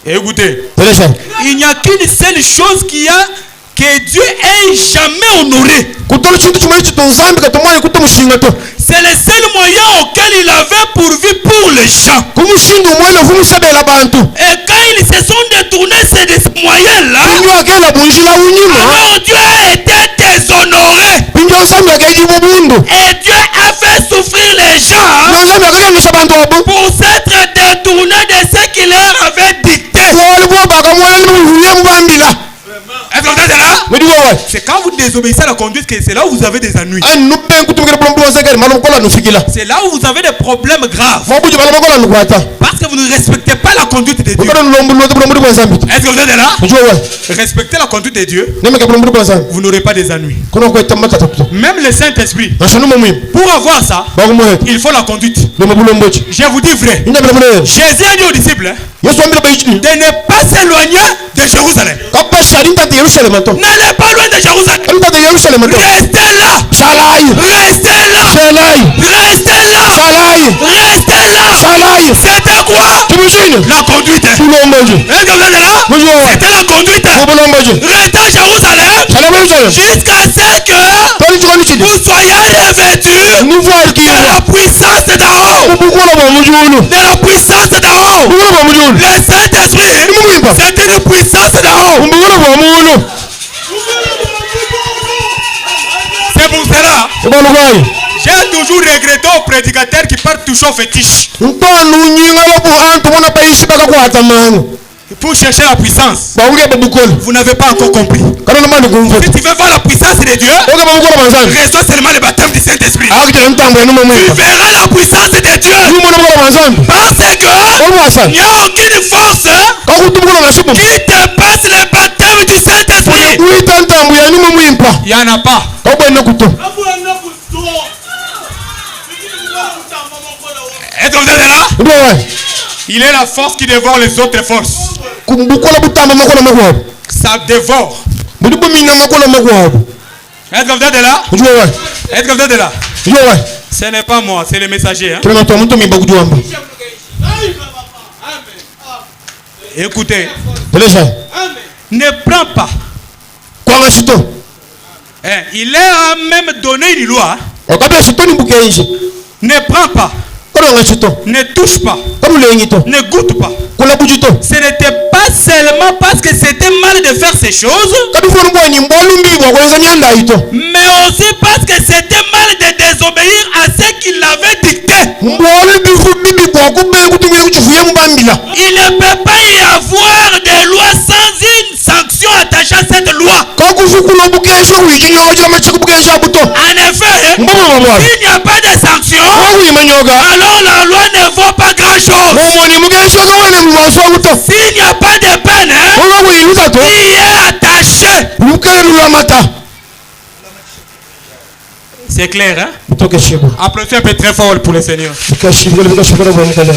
S3: Et écoutez,
S2: telesha
S3: il n'y a qu'une seule chose que Dieu ait jamais honoré.
S2: kutolo chintu chimwe chito nzambi katomwaye kutomushinga to
S3: C'est le seul moyen auquel il avait pourvu pour les gens.
S2: kumushinga umwene kumusabela bantu
S3: Et quand ils se sont détournés de ce moyen-là,
S2: pinyo akela bunjila unyima
S3: alors Dieu a été déshonoré.
S2: pinyo nzambi akaidi bubundu
S3: Et Dieu a fait souffrir les gens
S2: nzambi akakengisha bantu abo
S3: pour s'être détournés de ce qu'il leur avait dicté.
S2: wali bwabaka mwene nuhuye mubambila
S3: Est-ce que vous êtes là?
S2: mwedi wawa
S3: C'est quand vous désobéissez à la conduite que c'est là où vous avez des ennuis.
S2: ani nupen kutumikira bulombo wasekeli malukola nufikila
S3: C'est là où vous avez des problèmes graves.
S2: mabuji balabakola nukwata
S3: Parce que vous ne respectez pas la conduite de Dieu.
S2: ukana nulombo lote bulombo bwa nzambi
S3: Est-ce que vous êtes là?
S2: mwedi wawa
S3: Respectez la conduite de Dieu,
S2: nemeka bulombo bwa nzambi
S3: vous n'aurez pas des ennuis.
S2: kono kweta matata kuto
S3: Même le Saint-Esprit,
S2: nashanu mumwi
S3: pour avoir ça,
S2: bakumuheta
S3: il faut la conduite.
S2: loma bulombo chi
S3: Je vous dis vrai.
S2: inyabila mulele
S3: Jésus a dit aux disciples hein,
S2: yesu ambila baichini
S3: de ne pas s'éloigner de Jérusalem.
S2: kapasha alintate yerusalema to
S3: N'allez pas loin de Jérusalem.
S2: alintate yerusalema to
S3: Restez là.
S2: salai
S3: Restez là.
S2: salai
S3: Restez là.
S2: salai
S3: Restez là.
S2: salai
S3: C'était quoi?
S2: tumushini
S3: La conduite.
S2: bulombo chi
S3: Est-ce que vous êtes là?
S2: mwedi wawa
S3: C'était la conduite.
S2: bulombo chi
S3: Restez à Jérusalem
S2: salama yerusalema
S3: jusqu'à ce que
S2: toli chikoni chidi
S3: vous soyez revêtus
S2: nuvuali
S3: de
S2: kiwa
S3: la puissance d'en haut.
S2: mubukula bwa mujulu
S3: De la puissance d'en haut.
S2: mubukula bwa mujulu
S3: Le Saint-Esprit,
S2: nimumwimba
S3: c'est une puissance d'en haut.
S2: mubukula bwa mulu ibalugwayo
S1: J'ai toujours regretté aux prédicateurs qui partent toujours au fétiche
S2: ntonu nyinga lobu antu bona baishi bakakwata mano
S1: pour chercher la puissance.
S2: bauke babukolo
S1: Vous n'avez pas encore compris.
S2: kana mali kumva
S1: Si tu veux voir la puissance de Dieu,
S2: oke babukolo manzani
S1: reçois seulement le baptême du Saint-Esprit.
S2: akutela ntambo ya numa
S1: Tu
S2: mwita
S1: verras la puissance de Dieu.
S2: yumona bukolo manzani
S1: Parce que
S2: olwasa
S1: il n'y a aucune force
S2: kakutumukolo nasibu
S1: qui dépasse le baptême du Saint-Esprit.
S2: kuita ntambo ya numa mwimpa
S1: Il n'y en a pas.
S2: kabwena kuto
S1: Est-ce que vous êtes là?
S2: ndio wa
S1: Il est la force qui dévore les autres forces.
S2: kumbukola butamba makolo makwabo
S1: Ça dévore.
S2: budi bumina makolo makwabo
S1: Est-ce que vous êtes là?
S2: ndio wa
S1: Est-ce que vous êtes là?
S2: ndio wa
S1: Ce n'est pas moi, c'est le messager. Hein?
S2: tuna to muntu mimba kujuamba
S1: Écoutez,
S2: telesha
S1: ne prends pas.
S2: kwanga sito
S1: Hein, il a même donné une loi.
S2: okabya sito ni bukenje
S1: Ne prends pas.
S2: kwanga sito
S1: Ne touche pas.
S2: kamulengi to
S1: Ne goûte pas.
S2: kula bujito
S1: Ce n'était pas seulement parce que c'était mal de faire ces choses,
S2: kabifuna bwani mbolu mbibwa kwenza nyanda ito
S1: mais aussi parce que c'était mal de désobéir à ce qu'il avait dicté.
S2: mbolu bifu bibi bwa kube kutumira kuchifuye mubambila
S1: Il ne peut pas y avoir des lois sans une sanction attachée à cette loi.
S2: kakufukula bukenje kuichinyongo cha machiku bukenje buto
S1: En effet,
S2: mboma mabwa
S1: s'il n'y a pas de sanction,
S2: wakuimanyoga
S1: alors la loi ne vaut pas grand-chose.
S2: momoni mukenje kawena mwaso buto
S1: S'il n'y a pas de peine
S2: wakuiluza to
S1: qui est attachée,
S2: lukelula mata
S1: c'est clair, hein?
S2: butoke shibu
S1: Applaudissez un peu très fort pour le Seigneur.
S2: bukashibula bukashibula bwa mukala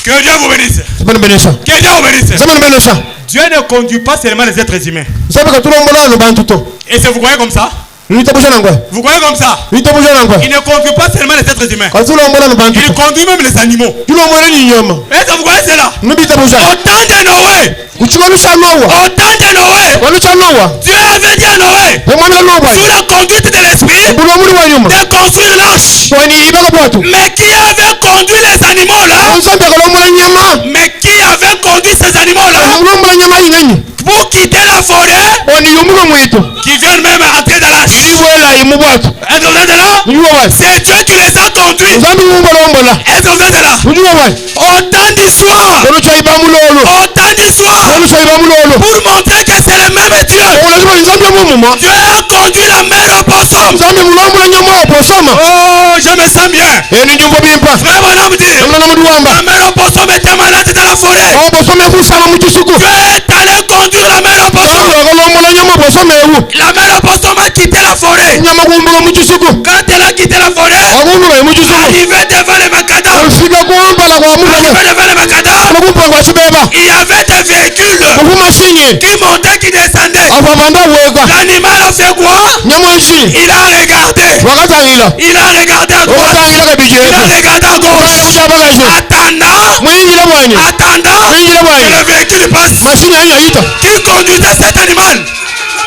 S1: Que Dieu vous bénisse.
S2: sabana benesa
S1: Que Dieu vous bénisse.
S2: sabana benesa
S1: Dieu ne conduit pas seulement les êtres humains.
S2: sabe katulombola no bantu to
S1: Et si vous croyez comme ça,
S2: litabushana ngwa
S1: vous croyez comme ça,
S2: litabushana ngwa
S1: il ne conduit pas seulement les êtres humains.
S2: katulombola no bantu
S1: Il
S2: to
S1: conduit même les animaux.
S2: tulombola ni nyama
S1: Est-ce que vous croyez cela?
S2: nubitabushana
S1: Au temps de Noé,
S2: kuchuma bisha nowa
S1: au temps de Noé,
S2: wanu cha nowa
S1: Dieu avait dit à Noé,
S2: omwana nowa
S1: sous la conduite de l'esprit,
S2: bulo muri wa nyuma
S1: de construire l'arche.
S2: wani ibaka bwatu
S1: Mais qui avait conduit les animaux là?
S2: onsambe kalombola nyama
S1: Mais qui avait conduit ces animaux là
S2: mulombola nyama ingani
S1: pour quitter la forêt,
S2: wani yumuka mwito
S1: qui viennent même entrer dans l'arche?
S2: iwela imubwatu
S1: Est-ce que vous êtes là?
S2: unyuwa wa
S1: C'est Dieu qui les a conduits.
S2: nzambi mumbolombola
S1: Est-ce que vous êtes là?
S2: unyuwa wa
S1: Au temps du soir,
S2: wanu cha iba mulolo
S1: au temps du soir,
S2: wanu cha iba mulolo
S1: pour montrer que c'est le même Dieu.
S2: olazima nzambi mumuma
S1: Dieu a conduit la mer au poisson.
S2: nzambi mulombola nyama oposoma
S1: Oh, je me sens bien.
S2: eni njumbo bimpa
S1: Frère Bonhomme dit,
S2: namna namuduwamba
S1: la mer au poisson était malade dans la forêt.
S2: oposoma ekusama muchisuku
S1: Dieu est allé conduire la mer au poisson.
S2: akalombola nyama oposoma ewu
S1: La mer au poisson a quitté la forêt.
S2: nyama kumbula muchisuku
S1: Quand elle a quitté la forêt,
S2: wakumbula muchisuku
S1: arrivé devant le macadam,
S2: ofika kumpala kwa
S1: arrivé
S2: mutama
S1: devant le macadam,
S2: kumpala kwa chibeba
S1: il y avait des véhicules
S2: kufumasinye
S1: qui montaient, qui descendaient.
S2: afavanda weka
S1: L'animal a fait quoi?
S2: nyamanshi
S1: Il a regardé.
S2: wakatangila
S1: Il a regardé à droite.
S2: wakatangila
S1: Il a
S2: kabijefu
S1: regardé à gauche.
S2: kuchabakaje
S1: Attendant,
S2: mwinjila bwani
S1: attendant
S2: mwinjila
S1: que
S2: bwani
S1: le véhicule passe.
S2: mashini anyayita
S1: Qui conduisait cet animal?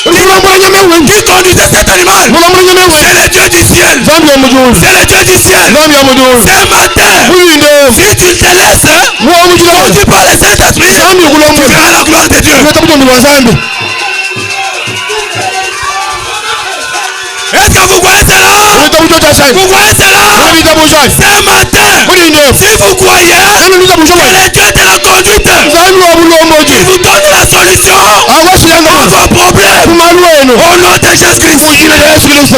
S2: ulombola nyama ewe
S1: Qui conduisait cet animal?
S2: mulombola nyama ewe
S1: C'est le Dieu du ciel.
S2: nzambi omujulu
S1: C'est le Dieu du ciel.
S2: nzambi omujulu
S1: Ce matin,
S2: mulinde
S1: si tu te laisses
S2: womujula
S1: conduire par le Saint-Esprit,
S2: nzambi
S1: tu
S2: kulombola
S1: verras la gloire de Dieu.
S2: kuleta butondi bwa nzambi
S1: Est-ce que vous voyez cela?
S2: kuleta buto cha sai
S1: Vous voyez cela?
S2: kuleta bushai
S1: Ce matin,
S2: mulinde
S1: si vous croyez
S2: eni luta
S1: que
S2: bushai
S1: le Dieu de la conduite,
S2: nzambi wa bulomboji
S1: il vous donne la solution
S2: akwashilanga
S1: à vos problèmes
S2: kumalu enu
S1: au nom de Jésus-Christ.
S2: mujina lya yesu kristo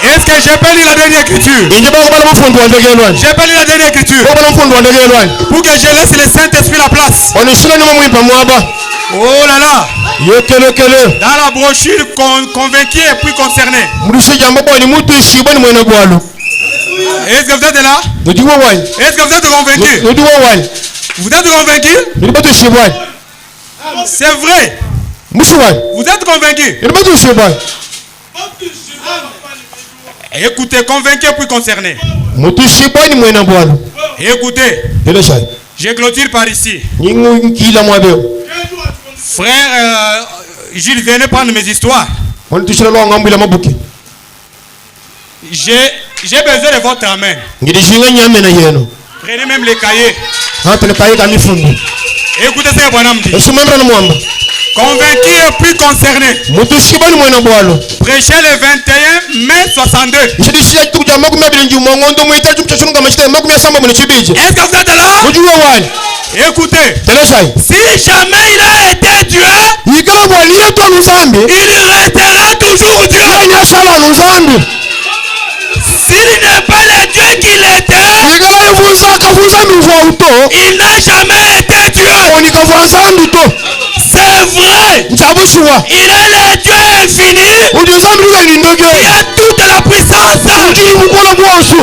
S1: Est-ce que j'ai pas lu la dernière écriture?
S2: inje bakubala mufundi wa ndege elwani
S1: J'ai pas lu la dernière écriture
S2: bakubala mufundi wa ndege elwani
S1: pour que je laisse le Saint-Esprit la place.
S2: onishila nima mwimpa mwaba
S1: Oh là là!
S2: yekelekele
S1: Dans la brochure convaincu et puis concerné.
S2: mulisi jambo bwani mutu ishibwa ni mwena bwalo
S1: Est-ce que vous êtes là?
S2: nodiwo wani
S1: Est-ce que vous êtes convaincu?
S2: nodiwo wani
S1: Vous êtes convaincu?
S2: nidibatu ishibwani
S1: C'est vrai.
S2: mushi wani
S1: Vous êtes convaincu?
S2: nidibatu ishibwani
S1: Écoutez, convaincu et puis concerné.
S2: mutu ishibwani mwena bwalo
S1: Écoutez,
S2: eleshai
S1: je clôture par ici.
S2: nyingu nkila mwabeo
S1: Frère Gilles, venez prendre mes histoires.
S2: wani tushila lwa ngambwila mabuki
S1: J'ai besoin de votre amen.
S2: ngidishinga nyame na yeno
S1: Prenez même les cahiers.
S2: hata nikaika mifundi
S1: Écoutez ce que Bonhomme dit.
S2: esumembra na mwamba
S3: Convaincu et puis concerné.
S2: mutushibani mwena bwalo
S3: Prêché le 21 mai 62.
S2: nchidishia tukuja makumi abiri njuma ngondo mwita chupchashunga machite makumi asamba mwene chibiji
S3: Est-ce que vous êtes là?
S2: mujuwe wali
S3: Écoutez.
S2: teleshai
S3: Si jamais il a été Dieu,
S2: yikala bwalile twa nuzambi
S3: il restera toujours Dieu.
S2: yanyashala nuzambi
S3: S'il n'est pas le Dieu qu'il était,
S2: yikala ivuza akavuza mivwa uto
S3: il n'a jamais été Dieu.
S2: onikavwa nzambi to
S3: C'est vrai.
S2: nchabushuwa
S3: Il est le Dieu infini
S2: udinzambi lukalindoge
S3: qui a toute la puissance.
S2: ujili bukola bwonsu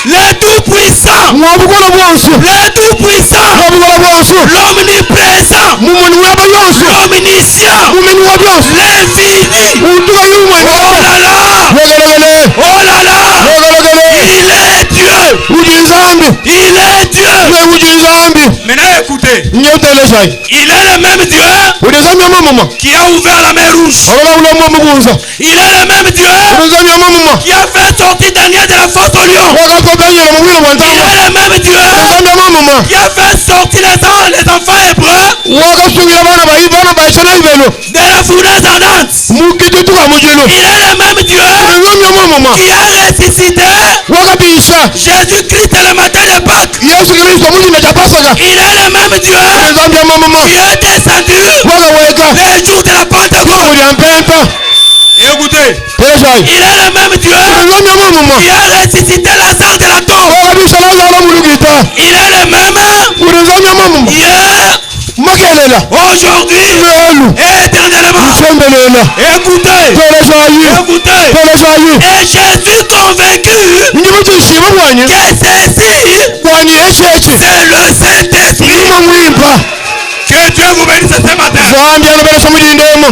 S3: Le tout-puissant.
S2: mwabukola bwonsu
S3: Le tout-puissant.
S2: mwabukola bwonsu
S3: L'omniprésent.
S2: mumoni waba yonsu
S3: L'omniscient.
S2: mumeni wa byonsu
S3: L'infini.
S2: utuka yumwene
S3: Oh là là.
S2: logelogele
S3: Oh là là.
S2: logelogele
S3: Il est Dieu.
S2: udinzambi
S3: Il est Dieu.
S2: we udinzambi
S3: Maintenant écoutez.
S2: nyeuteleshai
S3: Il est le même Dieu
S2: udinzambi amamama
S3: qui a ouvert la mer rouge.
S2: abala ulomo mukunza
S3: Il est le même Dieu
S2: udinzambi amamama
S3: qui a fait sortir Daniel de la fosse au lion.
S2: wakakobenyela mubwilo bwa
S3: Il
S2: ntama
S3: est le même Dieu
S2: udinzambi amamama
S3: qui a fait sortir les enfants hébreux
S2: wakasungila bana ba Israeli beno
S3: de la fournaise ardente.
S2: mukitutuka mujilo
S3: Il est le même Dieu
S2: udinzambi amamama
S3: qui a ressuscité
S2: wakabisha
S3: Jésus-Christ le matin de Pâques.
S2: yesu kristo mujina cha pasaka
S3: Il est le même Dieu
S2: udinzambi amamama
S3: qui est descendu
S2: wakaweka
S3: le jour de la Pentecôte.
S2: mulya mpempa
S3: Écoutez,
S2: teleshai
S3: il est le même Dieu
S2: udinzambi amamama
S3: qui a ressuscité Lazare de la tombe.
S2: wakabisha lazaro mulugita
S3: Il est le même
S2: udinzambi amamama
S3: hier,
S2: makelela
S3: aujourd'hui
S2: lelu
S3: et éternellement.
S2: sembelela
S3: Écoutez,
S2: teleshai
S3: écoutez.
S2: teleshai
S3: Et Jésus convaincu
S2: ndibuchishima bwanye
S3: que ceci,
S2: bwanye echeche
S3: c'est le Saint-Esprit.
S2: ima mwimpa
S3: Que Dieu vous bénisse ce matin.
S2: zambya nobelesha mujindemo